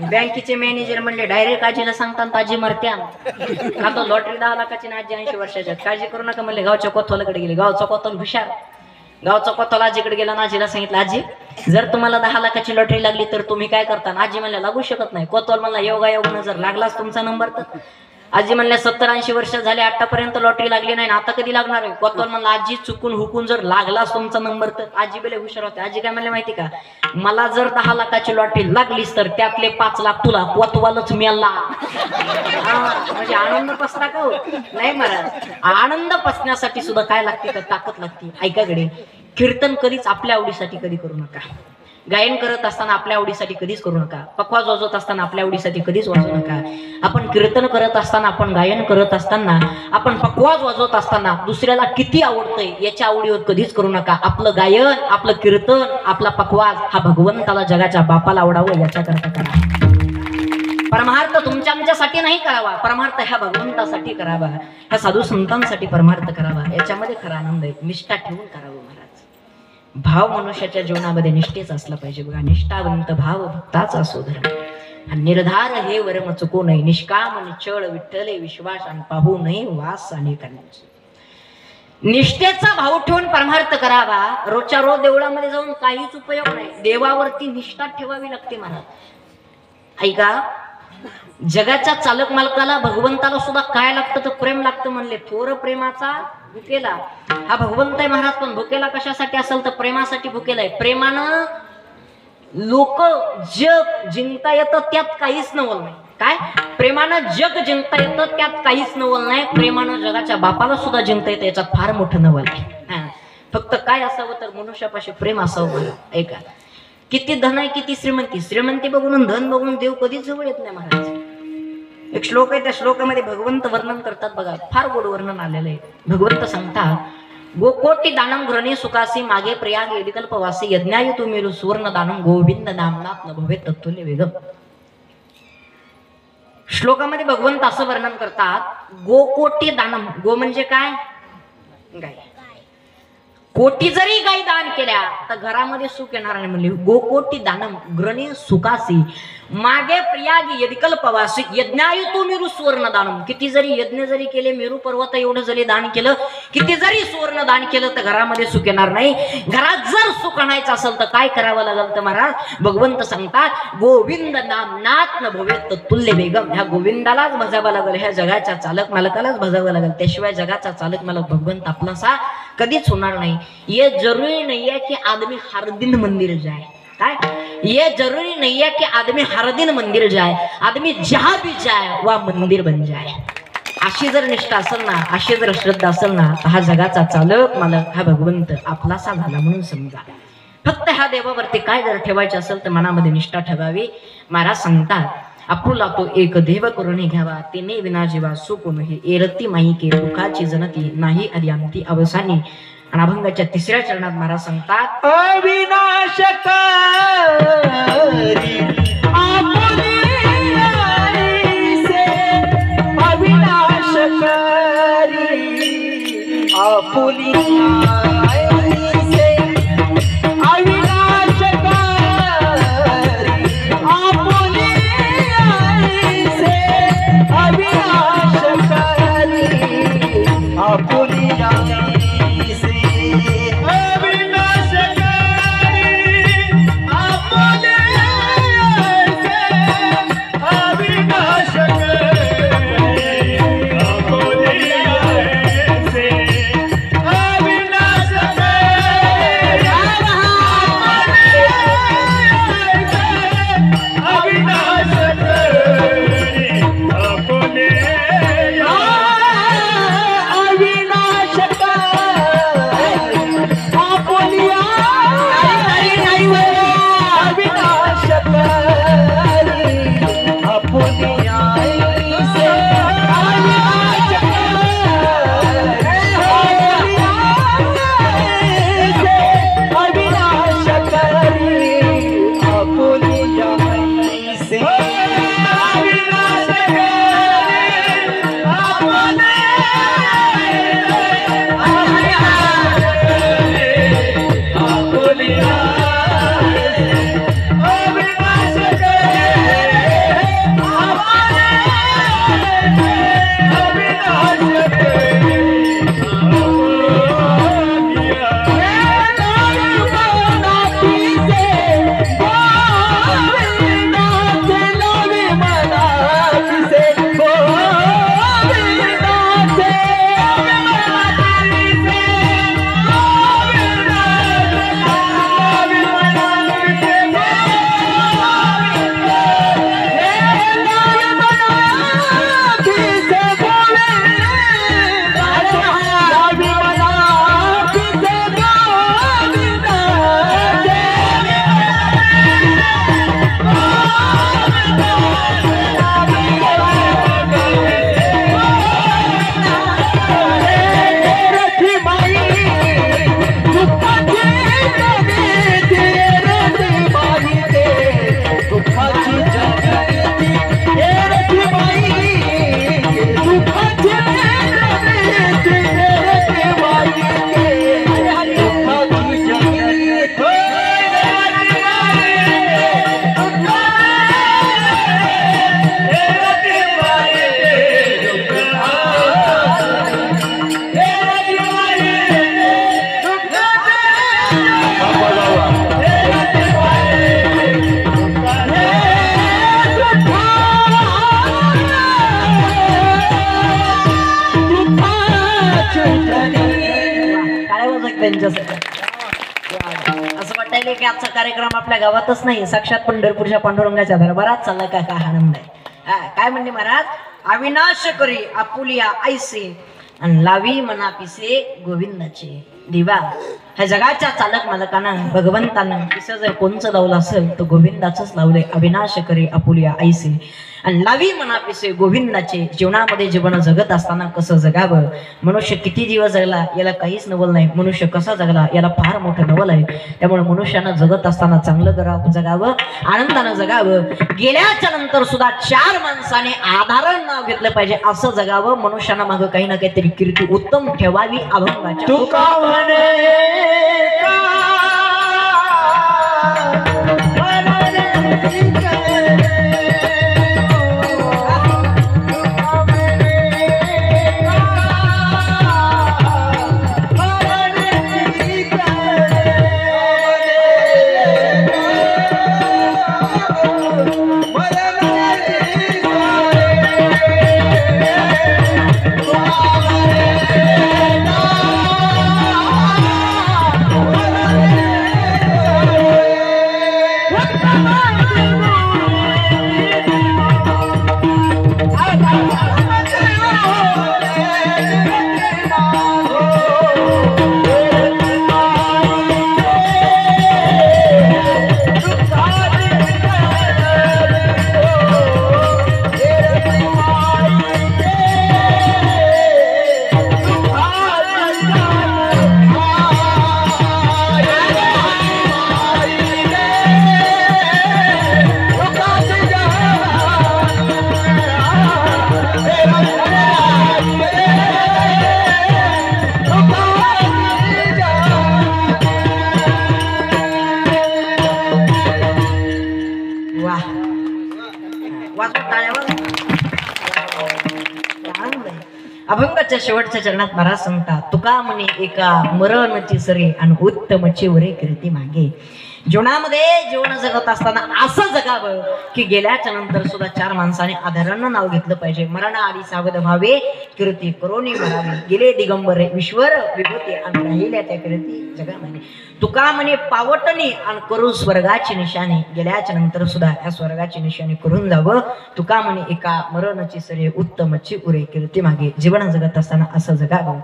बँकेचे मॅनेजर म्हणले डायरेक्ट आजीला सांगतात आजी मरत्या का, तो लॉटरी 10 लाखाची ना आजी 80 वर्षाच्या. काळजी करू नका म्हणले. गावच्या कोतवालाकडे गेले. गावचा कोतवाल हुशार. गावचा कोतवाल आजीकडे गेला ना आजीला सांगितलं, आजी जर तुम्हाला 10 लाखाची लॉटरी लागली तर तुम्ही काय करता? आजी म्हणल्या लागू शकत नाही. कोतवाल म्हणला योगायोगानं जर लागलाच तुमचा नंबर तर. आजी म्हणल्या 70-80 वर्ष झाले आतापर्यंत लॉटरी लागली नाही, आता कधी लागणार आहे? कोतवाल म्हणला आजी चुकून हुकून जर लागलाच तुमचा नंबर तर. आजी बेले हुशार होते. आजी काय म्हणले माहिती का, मला जर 10 लाखाची लॉटरी लागलीच तर त्यातले 5 लाख तुला, कोतवालच मेला. म्हणजे आनंद पसला का हो? नाही महाराज, आनंद पसण्यासाठी सुद्धा काय लागते तर ताकद लागते. ऐकाकडे, कीर्तन कधीच आपल्या आवडीसाठी कधी करू नका. गायन करत असताना आपल्या आवडीसाठी कधीच करू नका. पखवाज वाजवत असताना आपल्या आवडीसाठी कधीच वाजवू नका. आपण कीर्तन करत असताना, आपण गायन करत असताना, आपण पखवाज वाजवत असताना दुसऱ्याला किती आवडतंय याच्या आवडीवर कधीच करू नका. आपलं गायन, आपलं कीर्तन, आपला पखवाज हा भगवंताला, जगाच्या बापाला आवडावं याच्याकरता करा. परमार्थ तुमच्या आमच्यासाठी नाही करावा, परमार्थ ह्या भगवंतासाठी करावा, ह्या साधू संतांसाठी परमार्थ करावा. याच्यामध्ये खरा आनंद आहे. निष्ठा ठेवून करावं महाराज. भाव मनुष्याच्या जीवनामध्ये निष्ठेच असला पाहिजे. बघा, निष्ठावंत भाव भक्ताचा असो धर्म. निर्धार हे वर्म चुकू नये. निष्काम निश्चळ विठ्ठले विश्वास आणि पाहू नये वास अनेकांचे. निष्ठेचा भाव ठेवून परमार्थ करावा. रोजच्या रोज देवळामध्ये जाऊन काहीच उपयोग नाही. देवावरती निष्ठा ठेवावी लागते महाराज. ऐका, जगाच्या चालक मालकाला, भगवंताला सुद्धा काय लागतं तर प्रेम लागतं म्हणले. थोर प्रेमाचा भुकेला हा भगवंत आहे महाराज. पण भुकेला कशासाठी असेल तर प्रेमासाठी भुकेला आहे. प्रेमानं लोक जग जिंकता येतं त्यात काहीच नवल नाही. काय? प्रेमानं जग जिंकता येतं त्यात काहीच नवल नाही. प्रेमानं जगाच्या बापाला सुद्धा जिंकता येतं याच्यात फार मोठं नवल आहे. फक्त काय असावं तर मनुष्यापाशी प्रेम असावं. ऐका, किती धन आहे, किती श्रीमंती, श्रीमंती बघून धन बघून देव कधीच जवळ येत नाही महाराज. एक श्लोक आहे, त्या श्लोकामध्ये भगवंत वर्णन करतात बघा, फार गोड वर्णन आलेलं आहे. भगवंत सांगतात, गोकोटी दानम घृणे सुखासी मागे प्रयाग यदिकल्पवासी यज्ञाय तुमेरु सुवर्ण दानम गोविंद नामनाथ न भवे तत्तुल्य वेगम. श्लोकामध्ये भगवंत असं वर्णन करतात, गोकोटी दानम, गो म्हणजे काय? गाय. कोटी जरी गाय दान केल्या तर घरामध्ये सुख येणार नाही म्हणले. गोकोटी दानम ग्रणी सुखासी मागे प्रियागी यदिकल्पवासी यज्ञायुतो मेरू सुवर्ण दानम. किती जरी यज्ञ जरी केले, मेरू पर्वत एवढं जरी दान केलं, किती जरी सुवर्ण दान केलं तर घरामध्ये सुख येणार नाही. घरात जर सुख आणायचं असेल तर काय करावं लागेल तर महाराज भगवंत सांगतात, गोविंद नामनाथ न भवेत तुल्य वेगम. ह्या गोविंदालाच भजावं लागेल, ह्या जगाच्या चालक मालकालाच भजावं लागेल. त्याशिवाय जगाचा चालक मालक भगवंत आपलासा कधीच होणार नाही. ये जरूरी नहीं है कि आदमी हर दिन मंदिर जाए. काय? ये जरूरी नहीं है कि आदमी हर दिन मंदिर जाए, आदमी जहां भी जाए वह मंदिर बन जाए. अशी जर निष्ठा असेल ना, अशी जर श्रद्धा असेल ना, हा जगाचा चालक मालक हा भगवंत आपलासा झाला म्हणून समजा. फक्त ह्या देवावरती काय जर ठेवायचे असेल तर मनामध्ये निष्ठा ठेवावी. महाराज सांगतात, आपुला तो एक देव करून घ्यावा, तिने विना जीवा सुख नाही. एरती माई के दुःखाची जनती नाही अर्यांती अवसानी. आणि अभंगाच्या 3ऱ्या चरणात महाराज सांगतात, अविनाशकारी आपुले आपुलिया ऐसे अविनाशकारी आपुलिया ऐसे अविनाशकारी आपुलिया ऐसे असं वाटायला की आजचा कार्यक्रम आपल्या गावातच नाही, साक्षात पंढरपूरच्या पांडुरंगाच्या दरबारात चालला का काय आनंद आहे. काय म्हणले महाराज, अविनाश करी आपुलिया ऐसे आणि लावी मना पिसे गोविंदाचे दिवा. ह्या जगाच्या चालक मालकानं भगवंतानं पिसं जर कोणचं लावलं असेल तर गोविंदाचंच लावलंय. अविनाश करी आपुलिया ऐसे आणि लावी मना पिसे गोविंदाचे. जीवनामध्ये जीवन जगत असताना कसं जगावं, मनुष्य किती दिवस जगला याला काहीच नवल नाही, मनुष्य कसा जगला याला फार मोठं नवल आहे. त्यामुळे मनुष्यानं जगत असताना चांगलं जगावं, आनंदानं जगावं. गेल्याच्या नंतर सुद्धा चार माणसाने आधारण नाव घेतलं पाहिजे असं जगावं. मनुष्यानं मागं काही ना काहीतरी कीर्ती उत्तम ठेवावी अभंगाच्या. तुका म्हणे Come on, आनंद आहे. अभंगाच्या शेवटच्या चरणात महाराज सांगतात, तुका म्हणे एका मरणची सरे आणि उत्तमची वरे कीर्ती मागे. जीवनामध्ये जीवन जगत असताना असं जगावं की गेल्याच्या नंतर सुद्धा चार माणसाने आदरानं नाव घेतलं पाहिजे. मरण आधी सावध व्हावे, कीर्ती करोनी भरावी. गेले दिगंबरे ईश्वर विभूती आणि राहिल्या त्या कीर्ती जगामध्ये. तुका म्हणे पावटणी आणि करू स्वर्गाची निशाणी. गेल्याच्या नंतर सुद्धा या स्वर्गाची निशाणी करून जावं. तुका म्हणे एका मरणची सरे उत्तमची उरे कीर्ती मागे. जीवन जगत असताना असं जगावं.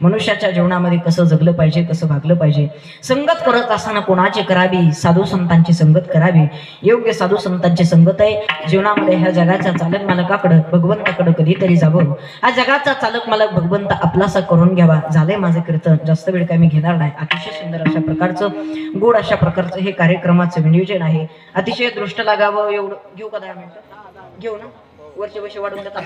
मनुष्याच्या जीवनामध्ये कसं जगलं पाहिजे, कसं वागलं पाहिजे. संगत करत असताना कोणाची करावी? साधू संतांची संगत करावी. योग्य साधू संतांची संगत आहे जीवनामध्ये. ह्या जगाचा चालक मालकाकडं भगवंताकडं कधीतरी जावं. हा जगाचा चालक मालक भगवंत आपलासा करून घ्यावा. झालंय माझं कीर्तन, जास्त वेळ काय मी घेणार नाही. अतिशय सुंदर अशा प्रकारचं गोड अशा प्रकारचं हे कार्यक्रमाचं नियोजन आहे. अतिशय दृष्ट लागावं एवढं. घेऊ का 10 मिनिटं? घेऊ ना, वरचे वर्ष वाढून देतात.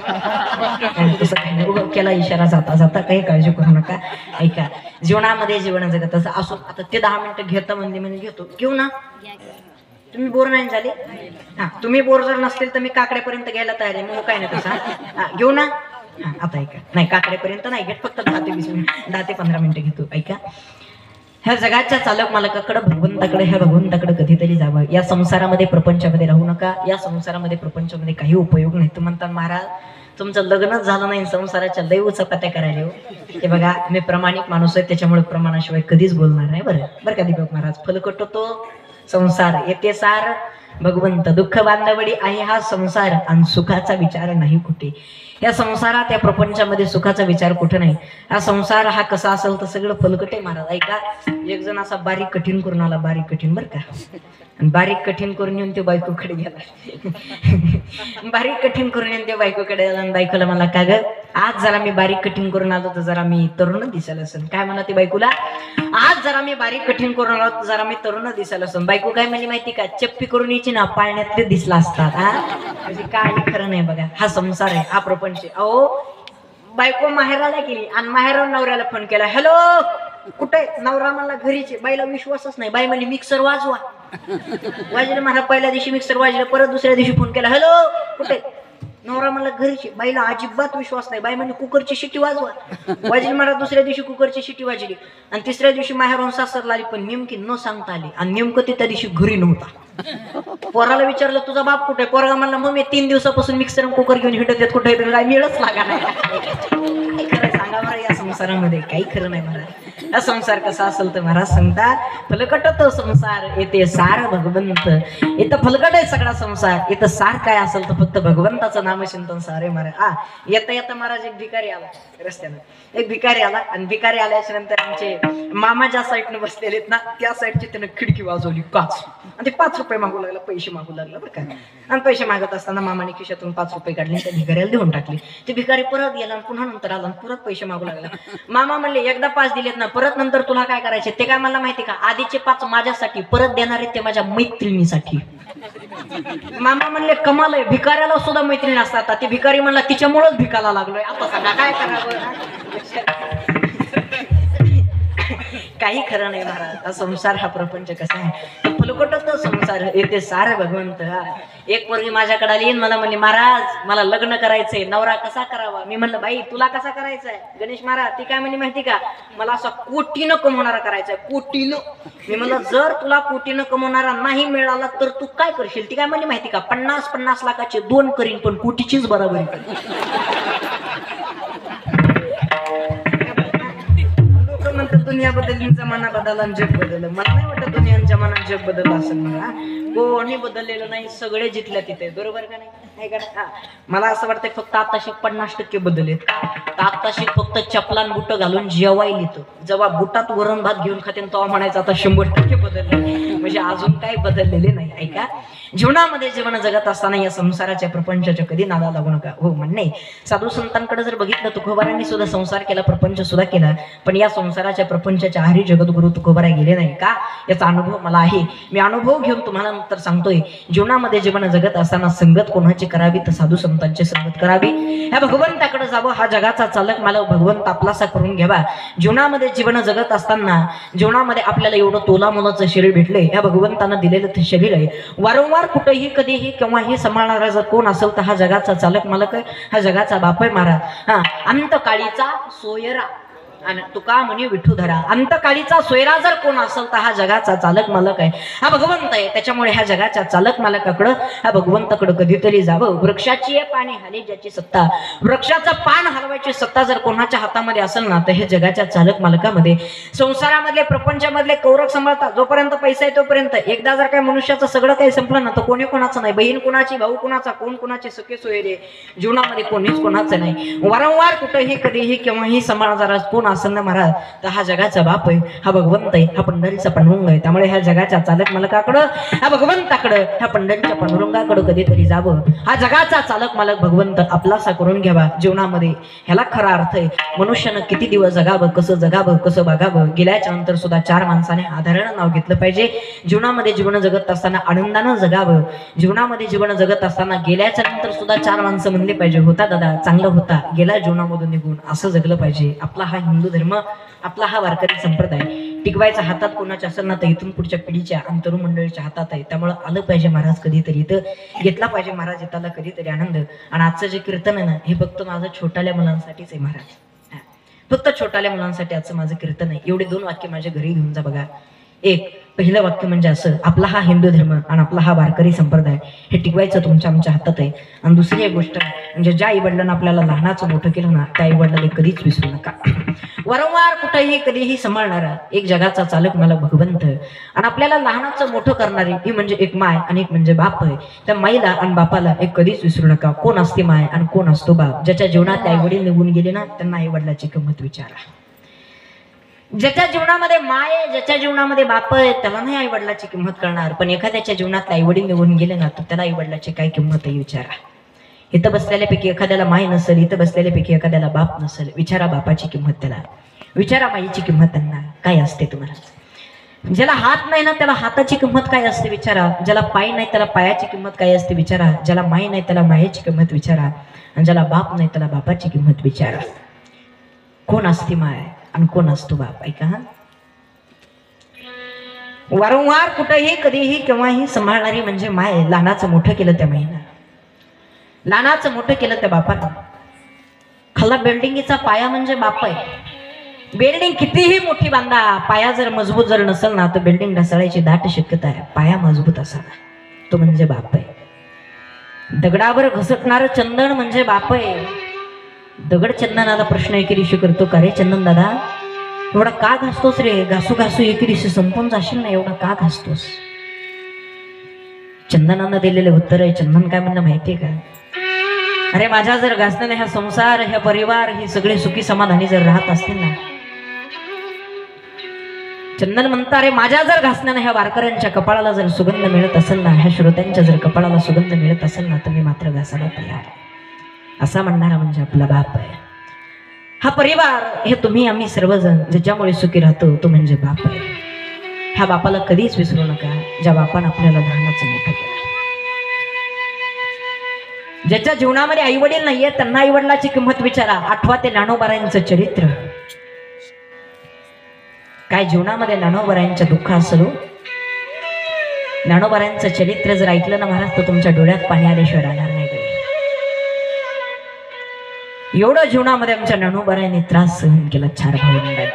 केला इशारा जाता जाता, काही काळजी करू नका. ऐका, जीवनामध्ये जीवन जगत असं असून आता ते 10 मिनिटं घेता म्हणजे घेतो. घेऊ ना? तुम्ही बोर नाही झाले? हा, तुम्ही बोर जर नसतील तर मी काकड्यापर्यंत घ्यायला तयार आहे. मग काय नाही तसा. घेऊ ना? हा, आता ऐका. नाही, काकड्यापर्यंत नाही घेत, फक्त 10 ते 20 मिनिट, 10 ते 15 मिनिटं घेतो. ऐका, ह्या जगाच्या चालक मालकाकडे भगवंताकडे, ह्या भगवंताकडे कधीतरी जावं. या संसारामध्ये प्रपंचामध्ये राहू नका. या संसारामध्ये प्रपंचामध्ये काही उपयोग नाही. तर म्हणतात महाराज तुमचं लग्नच झालं नाही, संसाराच्या लय चपात्या करायला हो. ते बघा, मी प्रामाणिक माणूस आहे, त्याच्यामुळे प्रमाणाशिवाय कधीच बोलणार नाही. बरं का दीपक महाराज? फलकट होतो संसार येते सार भगवंत. दुःख बांधवडी आहे हा संसार आणि सुखाचा विचार नाही कुठे. या संसारात, या प्रपंचामध्ये सुखाचा विचार कुठे नाही. हा संसार हा कसा असेल तर सगळं फलकट आहे महाराज. ऐका, एक जण असा बारीक कठीण करून आला, बारीक कठीण बरं का, आणि बारीक कठीण करून येऊन ते बायकोकडे गेला. बारीक कठीण करून येऊन ते बायकोकडे गेला आणि बायकोला मला का ग आज जरा मी बारीक कठीण करून आलो तर जरा मी तरुण दिसायला असेल. काय म्हणा ती बायकोला? आज जरा मी बारीक कठीण करून आलो तर जरा मी तरुण दिसायला असेल. बायको काय म्हणजे माहिती का? चप्पी करून यायची ना, पाळण्यात ते दिसला असतात. हा, म्हणजे काही खरं नाही बघा. हा संसार आहे, हा प्रपंच. अहो, बायको माहेराला गेली आणि माहेरावर नवऱ्याला फोन केला, हॅलो कुठे? नवरा मला घरीचे. बाईला विश्वासच नाही. बाई म्हणजे मिक्सर वाजवा. वाजले महाराज, पहिल्या दिवशी मिक्सर वाजले, परत दुसऱ्या दिवशी फोन केला, हॅलो कुठे? नवरा मला घरीचे. बाईला अजिबात विश्वास नाही. बाई म्हणजे कुकरची शिट्टी वाजवा. वाजली महाराज, दुसऱ्या दिवशी कुकरची शिट्टी वाजली आणि तिसऱ्या दिवशी माहेरून सासरला आली, पण नेमकी न सांगता आली आणि नेमकं ते त्या दिवशी घरी नव्हता. पोराला विचारलं तुझा बाप कुठे? पोरगा म्हणला मग मी 3 दिवसापासून मिक्सर कुकर घेऊन हिटत येत. कुठे? काय मिळच लागा नाही. खरं सांगा बरं, या संसारामध्ये काही खरं नाही महाराज. हा संसार कसा असेल तर महाराज सांगतात, फलकट तो संसार येते सार भगवंत. इथं फलकट आहे सगळा संसार. इथं सार काय असेल तर फक्त भगवंताचं नाम चिंतन सार आहे महाराज. हा, येता येता महाराज एक भिकारी आला रस्त्यानं. एक भिकारी आला आणि भिकारी आल्याच्या नंतर आमचे मामा ज्या साईडनं बसलेले आहेत ना, त्या साईडची त्यानं खिडकी वाजवली, काच. आणि ते 5 रुपये मागू लागला, पैसे मागू लागला बरं का. आणि पैसे मागत असताना मामाने खिशातून 5 रुपये काढले, त्या भिकाऱ्याला देऊन टाकले. ते भिकारी परत गेला आणि पुन्हा नंतर आला आणि परत पैसे मागू लागला. मामा म्हणले एकदा 5 दिलेत ना, परत नंतर तुला काय करायचे? ते काय मला माहिती का? आधीचे 5 माझ्यासाठी, परत देणार आहेत ते माझ्या मैत्रिणीसाठी. मामा म्हणले कमाल आहे, भिकाऱ्याला सुद्धा मैत्रीण असतात. ती भिकारी म्हणला तिच्यामुळेच भिकायला लागलोय. आता सांगा काय करावं? काही खरं नाही महाराज. हा संसार, हा प्रपंच कसा आहे? फलकट संसार येते सार भगवंत. एक पोरगी माझ्याकडे आली, मला म्हणली महाराज मला लग्न करायचंय, नवरा कसा करावा? मी म्हणलं बाई तुला कसा करायचा आहे गणेश महाराज? ती काय म्हणली माहिती का? मला असा कोटीनं कमवणारा करायचा आहे, कोटीनं. मी म्हणलं जर तुला कोटीनं कमवणारा नाही मिळाला तर तू काय करशील? ती काय म्हणली माहिती का? 50-50 लाखाचे 2 करीन, पण कोटीचीच बरोबरी करीन. दुनिया बदलली, जमाना बदलला, जग बदललं. मला नाही वाटत दुनिया जमाना जग बदललं असेल. मला कोणी बदललेलं नाही, सगळे जिथल्या तिथे. बरोबर का नाही? मला असं वाटतं फक्त आताशी 50% बदललेत. आताशी फक्त चपलान बुट घालून जेवायला येतो. जेव्हा बुटात वरण भात घेऊन खाते तेव्हा म्हणायचं आता 100% बदलले. म्हणजे अजून काही बदललेले नाही. ऐका, जीवनामध्ये जीवन जगत असताना या संसाराच्या प्रपंचाच्या कधी नादा लागू नका. हो म्हणणे, साधू संतांकडे जर बघितलं तुकोबारांनी सुद्धा संसार केला, प्रपंच सुद्धा केला, पण या संसाराच्या प्रपंचाच्या आहारी जगद्गुरु तुकोबारा गेले नाही का? याचा अनुभव मला आहे. मी अनुभव घेऊन तुम्हाला नंतर सांगतोय. जीवनामध्ये जीवन जगत असताना संगत कोणाची करावी तर साधू संतांची संगत करावी. ह्या भगवंताकडे जावं. हा जगाचा चालक मला भगवंत आपलासा करून घ्यावा. जीवनामध्ये जीवन जगत असताना जीवनामध्ये आपल्याला एवढं तोला मोलाचं शरीर भेटलंय. ह्या भगवंतानं दिलेलं ते शरीर आहे. वारंवार वारंवार कुठेही कधीही केव्हाही सांभाळणारा जर कोण असेल तर हा जगाचा चालक मालक आहे, हा जगाचा बाप आहे महाराज. हा अंतकाळीचा सोयरा आणि तुका म्हणे विठूधरा. अंतकाळीचा सोयरा जर कोण असेल तर हा जगाचा चालक मालक आहे, हा भगवंत आहे. त्याच्यामुळे ह्या जगाच्या चालक मालकाकडं ह्या भगवंताकडं कधीतरी जावं. वृक्षाची आहे पाने हली ज्याची सत्ता, वृक्षाचं पान हलवायची सत्ता जर कोणाच्या हातामध्ये असेल ना तर हे जगाच्या चालक मालकामध्ये संसारामधले प्रपंचामधले कौरक सांभाळतात. जोपर्यंत पैसा आहे तोपर्यंत. एकदा जर काही मनुष्याचं सगळं काही संपलं ना तर कोणी कोणाचं नाही. बहीण कोणाची, भाऊ कोणाचा, कोण कोणाचे सखे सोयरे, जीवनामध्ये कोणीच कोणाचं नाही. वारंवार कुठेही कधीही केव्हाही सांभाळणारा कोण असेल ना महाराज तर हा जगाचा बाप आहे, हा भगवंत आहे, हा पंढरीचा पांडुरंग आहे. त्यामुळे ह्या जगाच्या चालक मालकाकडं, ह्या भगवंताकडं, ह्या पंढरीच्या पांडुरंगाकडं कधीतरी जावं. हा जगाचा चालक मालक भगवंत आपलासा करून घ्यावा जीवनामध्ये. ह्याला खरा अर्थ आहे. मनुष्यानं किती दिवस जगावं, कसं जगावं, कसं बघावं. गेल्याच्या नंतर सुद्धा चार माणसाने आधारानं नाव घेतलं पाहिजे. जीवनामध्ये जीवन जगत असताना आनंदानं जगावं. जीवनामध्ये जीवन जगत असताना गेल्याच्या नंतर सुद्धा चार माणसं म्हणले पाहिजे, होता दादा चांगला होता, गेला जीवनामधून निघून, असं जगलं पाहिजे. आपला हा हिंदू धर्म, आपला हा वारकरी संप्रदाय टिकवायचा हातात कोणाच्या असेल ना तर इथून पुढच्या पिढीच्या आणि तरुण मंडळीच्या हातात आहे. त्यामुळे आलं पाहिजे महाराज कधीतरी, इथं घेतला पाहिजे महाराज इथला कधीतरी आनंद. आणि आजचं जे कीर्तन आहे ना हे फक्त माझं छोट्याल्या मुलांसाठीच आहे महाराज. फक्त छोट्याल्या मुलांसाठी आजचं माझं कीर्तन आहे. एवढे दोन वाक्य माझ्या घरी घेऊन जा बघा. एक पहिलं वाक्य म्हणजे असं, आपला हा हिंदू धर्म आणि आपला हा वारकरी संप्रदाय हे टिकवायचं तुमच्या आमच्या हातात आहे. आणि दुसरी एक गोष्ट म्हणजे ज्या आई वडिलांना आपल्याला लहानाचं मोठं केलं ना त्या आई वडिलांना कधीच विसरू नका. वारंवार कुठेही कधीही सांभाळणारा एक जगाचा चालक मला भगवंत आणि आपल्याला लहानाचं मोठं करणारी ही म्हणजे एक माय आणि एक म्हणजे बाप आहे. त्या माईला आणि बापाला एक कधीच विसरू नका. कोण असते माय आणि कोण असतो बाप. ज्याच्या जीवनात आई वडील निघून गेले ना त्यांना आई वडिलाची किंमत विचारा. ज्याच्या जीवनामध्ये माय आहे, ज्याच्या जीवनामध्ये बाप आहे त्याला नाही आई वडिलाची किंमत करणार. पण एखाद्याच्या जीवनात आई वडील निघून गेले ना तर त्याला आई वडिलाची काय किंमत आहे विचारा. इथं बसलेल्यापैकी एखाद्याला माय नसेल, इथं बसलेल्यापैकी एखाद्याला बाप नसेल, विचारा बापाची किंमत त्याला, विचारा माईची किंमत त्यांना काय असते तुम्हाला. ज्याला हात नाही ना त्याला हाताची किंमत काय असते विचारा. ज्याला पाय नाही त्याला पायाची किंमत काय असते विचारा. ज्याला माय नाही त्याला मायेची किंमत विचारा. आणि ज्याला बाप नाही त्याला बापाची किंमत विचारा. कोण असते माय आणि कोण असतो बाप. ऐका हा, वारंवार कुठेही कधीही केव्हाही सांभाळणारी म्हणजे माय. लहानाचं मोठं केलं त्या माईनं, लहानाचं मोठं केलं त्या बापानं. खाल्ला बिल्डिंगचा पाया म्हणजे बाप आहे. बिल्डिंग कितीही मोठी बांधा, पाया जर मजबूत जर नसेल ना तर बिल्डिंग ढासळायची दाट शक्यता आहे. पाया मजबूत असावा तो म्हणजे बाप आहे. दगडावर घसटणारं चंदन म्हणजे बाप आहे. दगड चंदनाला प्रश्न एके दिवशी करतो, का रे चंदन दादा एवढा का घासतोस रे, घासू घासू एके दिवशी संपून जाशील ना, एवढा का घासतोस. चंदनानं दिलेले उत्तर आहे. चंदन काय म्हणणं माहितीये का, अरे माझ्या जर घासण्याने हा संसार, ह्या परिवार हे सगळे सुखी समाधानी जर राहत असतील ना. चंदन म्हणता, अरे माझ्या जर घासण्याने ह्या वारकऱ्यांच्या कपाळाला जर सुगंध मिळत असेल ना, ह्या श्रोत्यांच्या जर कपाळाला सुगंध मिळत असेल ना तर मी मात्र घासायला तयार आहे. असा म्हणणारा म्हणजे आपला बाप आहे. हा परिवार हे तुम्ही आम्ही सर्वजण ज्याच्यामुळे सुखी राहतो तो म्हणजे बाप आहे. ह्या बापाला कधीच विसरू नका ज्या बापानं आपल्याला लहानाचं मोठं केलं. ज्याच्या जीवनामध्ये आई वडील नाहीये त्यांना आई वडिलाची किंमत विचारा. आठवा ते ज्ञानोबारायांचं चरित्र. काय जीवनामध्ये ज्ञानोबारायांचं दुःख असलो. ज्ञानोबारायांचं चरित्र जर ऐकलं ना महाराज तर तुमच्या डोळ्यात पाणी आल्याशिवाय राहणार नाही. एवढं जीवनामध्ये आमच्या ज्ञानोबारायांनी त्रास सहन केला. चार भावंडांनी,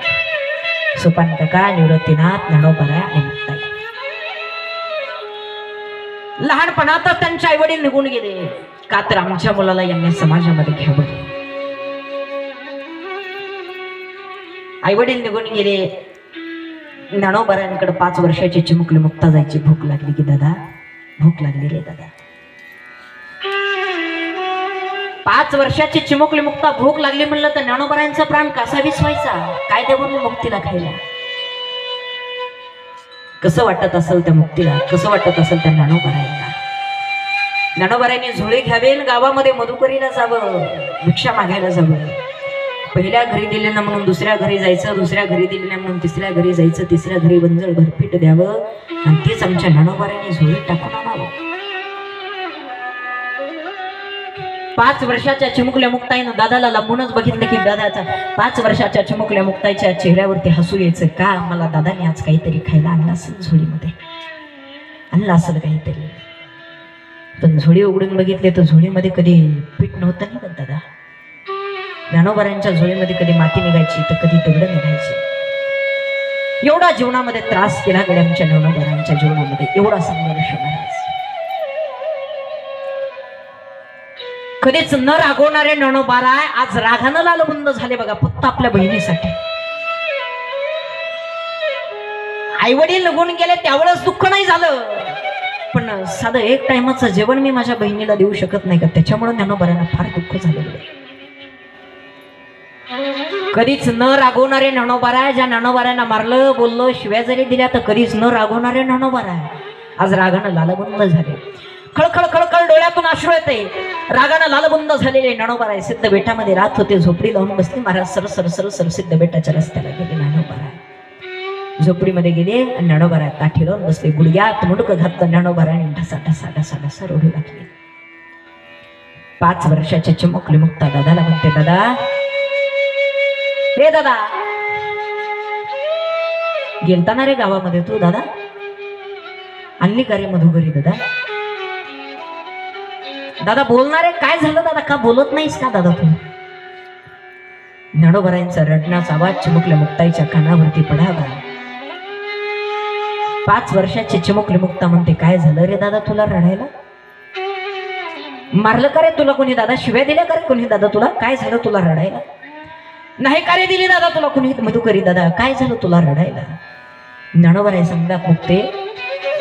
सोपान काका, निवृत्तीनाथ, ज्ञानोबाराय आणि मुक्ताई. लहानपणातच त्यांचे आई वडील निघून गेले. का तर आमच्या मुलाला यांनी समाजामध्ये घ्यावं. आई वडील निघून गेले. ज्ञानोबारायांकडे 5 वर्षाची चिमुकली मुक्ता जायची. भूक लागली की दादा, भूक लागली रे दादा. 5 वर्षाची चिमुकली मुक्ता भूक लागली म्हणलं तर ज्ञानोबारायांचा प्राण कसा विसवायचा. काय देऊ मुक्तीला खायला. कसं वाटत असेल त्या मुक्तीला, कसं वाटत असेल त्या ज्ञानोबारायांना. ज्ञानोबारायांनी झोळे घ्यावे, गावामध्ये मधुकरीला जावं, भिक्षा मागायला जावं. पहिल्या घरी दिले ना म्हणून दुसऱ्या घरी जायचं, दुसऱ्या घरी दिले ना म्हणून तिसऱ्या घरी जायचं, तिसऱ्या घरी वंजळ भरपीट द्यावं आणि तेच आमच्या ज्ञानोबारायांनी झोळे टाकून आणावं. 5 वर्षाच्या चिमुकल्या मुक्ताईनं दादाला लांबूनच बघितलं की दादाचा 5 वर्षाच्या चिमुकल्या मुक्ताईच्या चेहऱ्यावरती हसू यायचं. का मला दादाने आज काहीतरी खायला आणलं असेल, झोळीमध्ये आणलं असेल काहीतरी. पण झोळी उघडून बघितले तर झोळीमध्ये कधी पीठ नव्हतं नाही का दादा. ज्ञानोबारांच्या झोळीमध्ये कधी माती निघायची तर कधी दगड निघायची. एवढा जीवनामध्ये त्रास केला गेला आमच्या ज्ञानोबारांच्या जीवनामध्ये, एवढा संघर्ष महाराज. कधीच न रागवणारे ज्ञानोबारा आज रागानं लालबुंद झाले बघा, फक्त आपल्या बहिणीसाठी. आई वडील निघून गेले त्यावेळेस दुःख नाही झालं, पण साधं एक टाइमाचं जेवण मी माझ्या बहिणीला देऊ शकत नाही का, त्याच्यामुळे ज्ञानोबारांना फार दुःख झालं. कधीच न रागवणारे ज्ञानोबारा, ज्या ज्ञानोबारांना मारलं बोललं शिव्या जरी दिल्या तर कधीच न रागवणारे ज्ञानोबारा आज रागानं लालबुंद झाले. खळखळ खळखळ डोळ्यातून अश्रू येते. रागानं लालबुंद झालेले ज्ञानोबारा सिद्ध बेटामध्ये राहत होते. झोपडी लावून बसली. Maharaj sir sir sir sir सिद्ध बेटाच्या रस्त्याला गेले. ज्ञानोबारा झोपडीमध्ये गेले आणि ज्ञानोबारा ताठी लावून बसले. गुडघ्यात मुंडकं घातलं ज्ञानोबाराने ढसा ढसा ढसा ढसा रोडू लागले. 5 वर्षाचे चिमुकली मुक्ता दादाला म्हणते, दादा रे दादा, गेलताना रे गावामध्ये तू दादा, आणली का रे मधु घरी दादा? दादा बोलणारे काय झालं दादा, का बोलत नाहीस का दादा तू? ज्ञानोबारांचा रडण्याचा आवाज चिमुकल्या मुक्ताईच्या कानावरती पडावा. 5 वर्षाची चिमुकली मुक्ता म्हणते, काय झालं रे दादा तुला रडायला? मारलं का रे तुला कोणी दादा? शिव्या दिल्या का रे कोणी दादा तुला? काय झालं तुला रडायला? नाही का रे दिली दादा तुला कोणी मधुकरी दादा? काय झालं तुला रडायला? ज्ञानोबाराय सांगतात, मुक्ते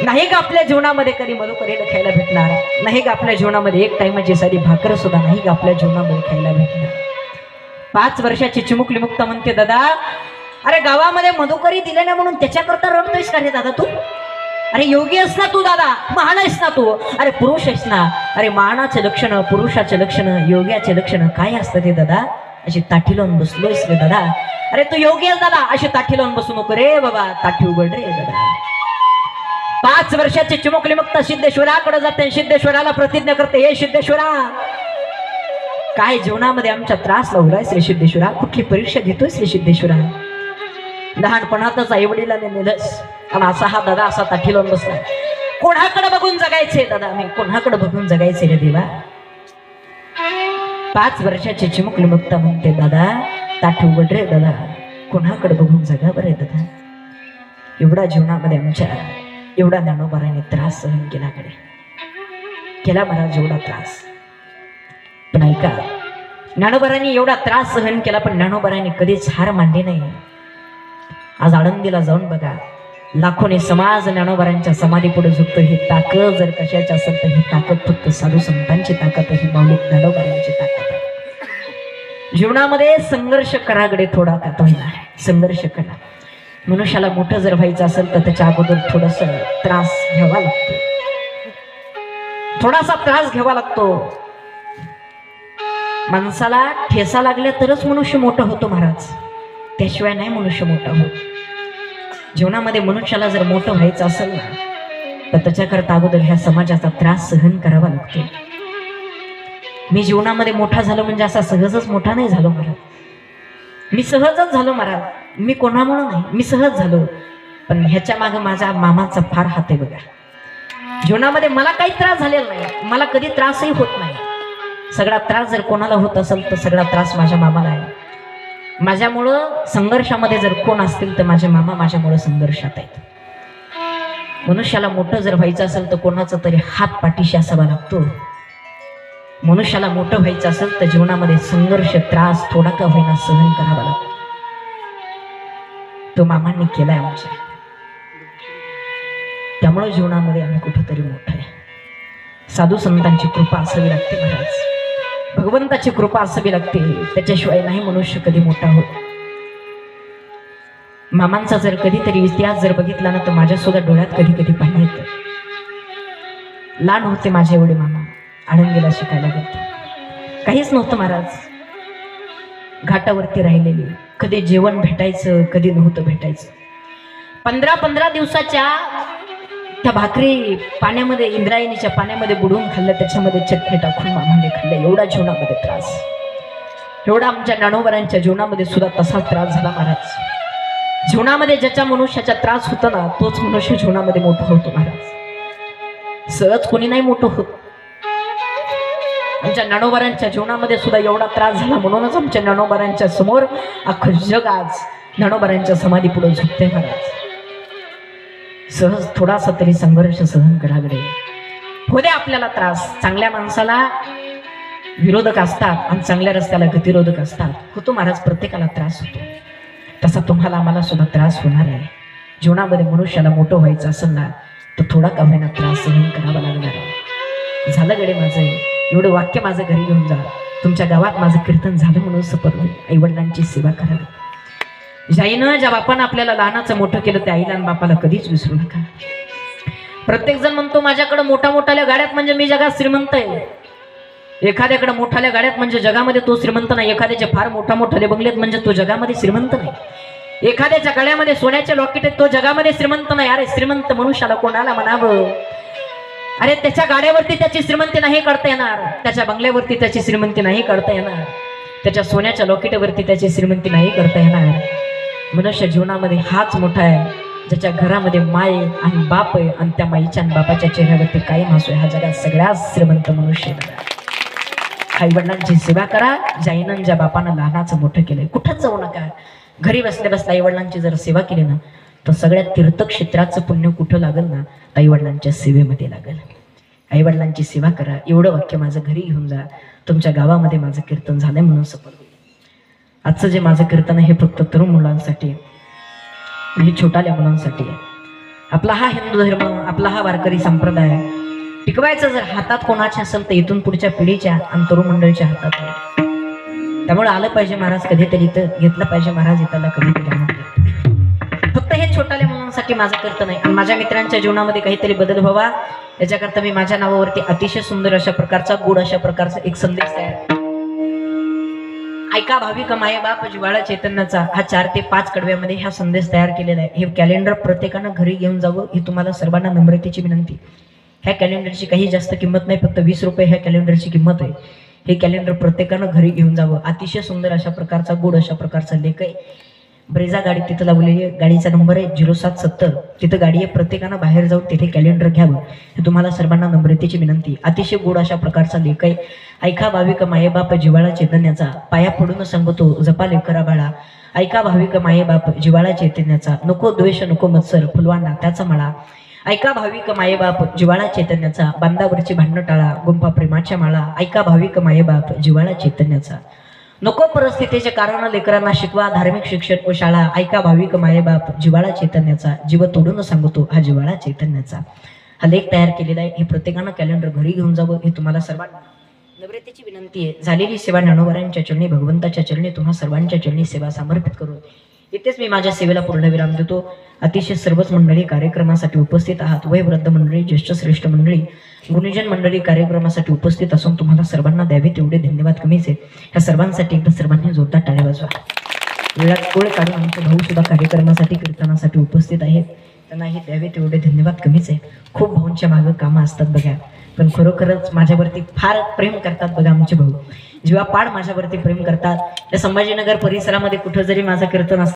नाही का आपल्या जीवनामध्ये कधी मधुकरीला खायला भेटणार? नाही का आपल्या जीवनामध्ये एक टाइमाची साधी भाकर सुद्धा नाही का आपल्या जीवनामध्ये खायला भेटणार? 5 वर्षाची चिमुकली मुक्ता म्हणते, दादा अरे गावामध्ये मधुकरी दिले ना म्हणून त्याच्याकरता रडतोयस का रे दादा तू? अरे योगी आहेस ना तू दादा, महान आहेस ना तू, अरे पुरुष आहेस ना. अरे मानाचे लक्षण, पुरुषाचे लक्षण, योग्याचे लक्षण काय असतं ते दादा? अशी ताठी लावून बसलोयस रे दादा. अरे तू योगी आहेस दादा, अशी ताठी लावून बसू नको रे बाबा, ताठी उघड रे दादा. 5 वर्षाची चिमुकली मुक्ता सिद्धेश्वराकडे जाते. सिद्धेश्वराला प्रतिज्ञा करते, हे सिद्धेश्वरा काय जीवनामध्ये आमच्या त्रास लावलायस रे सिद्धेश्वरा? कुठली परीक्षा घेतोयस रे सिद्धेश्वरा? लहानपणातच आई वडिलांनी नेलंस आणि असा हा दादा असा ताठी लावून बसला. कोणाकडे बघून जगायचे दादा? मी कोणाकडे बघून जगायचे रे देवा? 5 वर्षाची चिमुकली मुक्ता म्हणते, दादा ताठी उघड रे दादा, कोणाकडे बघून जगा बरे दादा. एवढा जीवनामध्ये आमच्या एवढा ज्ञानोबाराने त्रास सहन केला महाराज, एवढा त्रास. पण ऐका, ज्ञानोबारांनी एवढा त्रास सहन केला पण ज्ञानोबारांनी कधीच हार मानली नाही. आज आळंदीला जाऊन बघा, लाखोने समाज ज्ञानोबारांच्या समाधी पुढे झुकतो. ही ताकद जर कशाची असेल तर ही ताकद फक्त साधू संतांची ताकद आहे, माऊली ज्ञानोबारांची ताकद आहे. जीवनामध्ये संघर्ष कराकडे थोडा का होईना, संघर्ष करा. मनुष्याला मोठं जर व्हायचं असेल तर त्याच्या अगोदर थोडस त्रास घ्यावा लागतो, थोडासा त्रास घ्यावा लागतो. माणसाला ठेसा लागल्या तरच मनुष्य मोठं होतो महाराज, त्याशिवाय नाही मनुष्य मोठा होत. जीवनामध्ये मनुष्याला जर मोठं व्हायचं असेल ना तर त्याच्याकरता अगोदर ह्या समाजाचा त्रास सहन करावा लागतो. मी जीवनामध्ये मोठा झालो म्हणजे असा सहजच मोठा नाही झालो महाराज, मी सहजच झालो महाराज. मी कोणामुळे नाही, मी सहज झालो. पण ह्याच्या मागे माझ्या मामाचा फार हात आहे बघा. जीवनामध्ये मला काही त्रास झालेला नाही, मला कधी त्रासही होत नाही. सगळा त्रास जर कोणाला होत असेल तर सगळा त्रास माझ्या मामाला आहे. माझ्यामुळं संघर्षामध्ये जर कोण असतील तर माझे मामा माझ्यामुळं संघर्षात आहेत. मनुष्याला मोठं जर व्हायचं असेल तर कोणाचा तरी हात पाठीशी असावा लागतो. मनुष्याला मोठं व्हायचं असेल तर जीवनामध्ये संघर्ष, त्रास थोडा का होईना सहन करावा लागतो. तो मामांनी केलाय आमच्या, त्यामुळे जीवनामध्ये आम्ही कुठेतरी मोठं आहे. साधू संतांची कृपा असावी लागते महाराज, भगवंताची कृपा असावी लागते, त्याच्याशिवाय नाही मनुष्य कधी मोठा होत. मामांचा जर कधीतरी इतिहास जर बघितला ना तर माझ्या सुद्धा डोळ्यात कधी कधी पाणी येतं. लहान होते माझे एवढे मामा, आळंदीला शिकायला गेले, काहीच नव्हतं महाराज, घाटावरती राहिलेली. कधी जेवण भेटायचं, कधी नव्हतं भेटायचं. 15-15 दिवसाच्या त्या भाकरी पाण्यामध्ये, इंद्रायणीच्या पाण्यामध्ये बुडवून खाल्लं, त्याच्यामध्ये चटणी टाकून मामाने खाल्लं. एवढा जीवनामध्ये त्रास, एवढा आमच्या ज्ञानोबारांच्या जीवनामध्ये सुद्धा तसाच त्रास झाला महाराज. जीवनामध्ये ज्याच्या मनुष्याचा त्रास होतो ना तोच मनुष्य जीवनामध्ये मोठा होतो महाराज. सहज कोणी नाही मोठं होत. आमच्या ज्ञानोबारांच्या जीवनामध्ये सुद्धा एवढा त्रास झाला, म्हणूनच आमच्या ज्ञानोबारांच्या समोर अख्खं जग आज ज्ञानोबारांच्या समाधी पुढे झुकते महाराज. सहज थोडासा तरी संघर्ष सहन करागडे. हो दे आपल्याला त्रास. चांगल्या माणसाला विरोधक असतात आणि चांगल्या रस्त्याला गतिरोधक असतात. होतो महाराज, प्रत्येकाला त्रास होतो. तसा तुम्हाला आम्हाला सुद्धा त्रास होणार आहे. जीवनामध्ये मनुष्याला मोठं व्हायचं असेल ना तर थोडा का होईना त्रास सहन करावा लागणार आहे. झालं गडे माझं एवढं वाक्य माझं घरी घेऊन जा. तुमच्या गावात माझं कीर्तन झालं म्हणून सफर होईल. आईवडिलांची सेवा करा. जाईनं ज्या बापानं आपल्याला लहानाचं मोठं केलं त्या आईला आणि बापाला कधीच विसरू नका. प्रत्येक जण म्हणतो माझ्याकडे मोठ्या गाड्यात म्हणजे मी जगात श्रीमंत आहे. एखाद्याकडे मोठ्याल्या गाड्यात म्हणजे जगामध्ये तो श्रीमंत नाही. एखाद्याचे फार मोठे बंगलेत म्हणजे तो जगामध्ये श्रीमंत नाही. एखाद्याच्या गळ्यामध्ये सोन्याचे लॉकेट आहेत तो जगामध्ये श्रीमंत नाही. अरे श्रीमंत मनुष्याला कोणाला म्हणावं? अरे त्याच्या गाड्यावरती त्याची श्रीमंती नाही काढता येणार. त्याच्या बंगल्यावरती त्याची श्रीमंती नाही काढता येणार. त्याच्या सोन्याच्या लॉकेटवरती त्याची श्रीमंती नाही करता येणार. मनुष्य जीवनामध्ये हाच मोठा आहे ज्याच्या घरामध्ये माय आणि बाप आहे आणि त्या माईच्या आणि बापाच्या चेहऱ्यावरती कायम हसू आहे. हा जगात सगळ्यात श्रीमंत मनुष्य आहे. आई वडिलांची सेवा करा. जाईनं ज्या बापानं लहानाचं मोठं केलंय कुठंच जाऊ नका. घरी बसल्या बसल्या आई वडिलांची जर सेवा केली ना तर सगळ्यात तीर्थक्षेत्राचं पुण्य कुठं लागेल ना आई वडिलांच्या सेवेमध्ये लागेल. आई वडिलांची सेवा करा. एवढं वाक्य माझं घरी घेऊन जा. तुमच्या गावामध्ये माझं कीर्तन झालंय म्हणून सफल होईल. आजचं जे माझं कीर्तन आहे हे फक्त तरुण मुलांसाठी हे छोट्याल्या मुलांसाठी आहे. आपला हा हिंदू धर्म, आपला हा वारकरी संप्रदाय टिकवायचं जर हातात कोणाच्या असेल तर इथून पुढच्या पिढीच्या आणि तरुण मंडळीच्या हातात आहे. त्यामुळे आलं पाहिजे महाराज कधीतरी, तर घेतलं पाहिजे महाराज इथला कधीतरी. फक्त हे छोट्याल्या मुलांसाठी माझं कीर्तन आहे. आणि माझ्या मित्रांच्या जीवनामध्ये काहीतरी बदल व्हावा याच्याकरता मी माझ्या नावावरती अतिशय सुंदर अशा प्रकारचा, गोड अशा प्रकारचा एक संदेश तयार. ऐका भाविक माये बाप जिव्हाळा चैतन्याचा हा 4 ते 5 कडव्यामध्ये हा संदेश तयार केलेला आहे. हे कॅलेंडर प्रत्येकानं घरी घेऊन जावं ही तुम्हाला सर्वांना नम्रतेची विनंती. ह्या कॅलेंडरची काही जास्त किंमत नाही, फक्त 20 रुपये ह्या कॅलेंडरची किंमत आहे. हे कॅलेंडर प्रत्येकानं घरी घेऊन जावं. अतिशय सुंदर अशा प्रकारचा, गोड अशा प्रकारचा लेख आहे. ब्रेझा गाडी तिथं लावलेली आहे. गाडीचा नंबर आहे 0770. तिथं गाडी आहे. प्रत्येकानं बाहेर जाऊन तिथे कॅलेंडर घ्यावं हे तुम्हाला सर्वांना नम्रतेची विनंती. अतिशय गोड अशा प्रकारचा लेख आहे. ऐका भाविक मायेबाप जिव्हाळा चैतन्याचा, पाया पडून सांगतो जपा लेकरा बाळा. ऐका भाविक मायेबाप जिव्हाळा चैतन्याचा, नको द्वेष नको मत्सर फुलवा नात्याचा मळा. ऐका भाविक मायेबाप जिव्हाळा चैतन्याचा, बांधावरची भांडणं टाळा गुंफा प्रेमाच्या माळा. ऐका भाविक मायेबाप जिव्हाळा चैतन्याचा, नको परिस्थितीचे कारण लेकरांना शिकवा धार्मिक शिक्षण व शाळा. ऐका भाविक मायेबाप जिव्हाळा चैतन्याचा, जीव तोडून सांगतो हा जिव्हाळा चैतन्याचा. हा लेख तयार केलेला आहे. हे प्रत्येकानं कॅलेंडर घरी घेऊन जावं हे तुम्हाला सर्वांना नम्रतेची विनंती आहे. झालेली सेवा ज्ञानोबारांच्या चरणी, भगवंताच्या चरणी, तुम्हा सर्वांच्या चरणी सेवा समर्पित करून इथेच मी माझ्या सेवेला पूर्णविराम देतो. अतिशय सर्वच मंडळी कार्यक्रमासाठी उपस्थित आहात. वयोवृद्ध मंडळी, ज्येष्ठ श्रेष्ठ मंडळी, गुणीजन मंडळी कार्यक्रमासाठी उपस्थित असून तुम्हाला सर्वांना द्यावे तेवढे धन्यवाद कमीच आहे. ह्या सर्वांसाठी एकदा सर्वांनी जोरदार टाळ्या वाजवा. वेळात कोळ काढून आमचे भाऊ सुद्धा कार्यक्रमासाठी कीर्तनासाठी उपस्थित आहेत. त्यांनाही द्यावे तेवढे धन्यवाद कमीच आहे. खूप भाऊंच्या मागं कामं असतात बघा, पण खरोखरच माझ्यावरती फार प्रेम करतात बघा आमचे भाऊ. जीवा पाड माझ्यावरती प्रेम करतात. या संभाजीनगर परिसरामध्ये कुठं जरी माझं कीर्तन असतं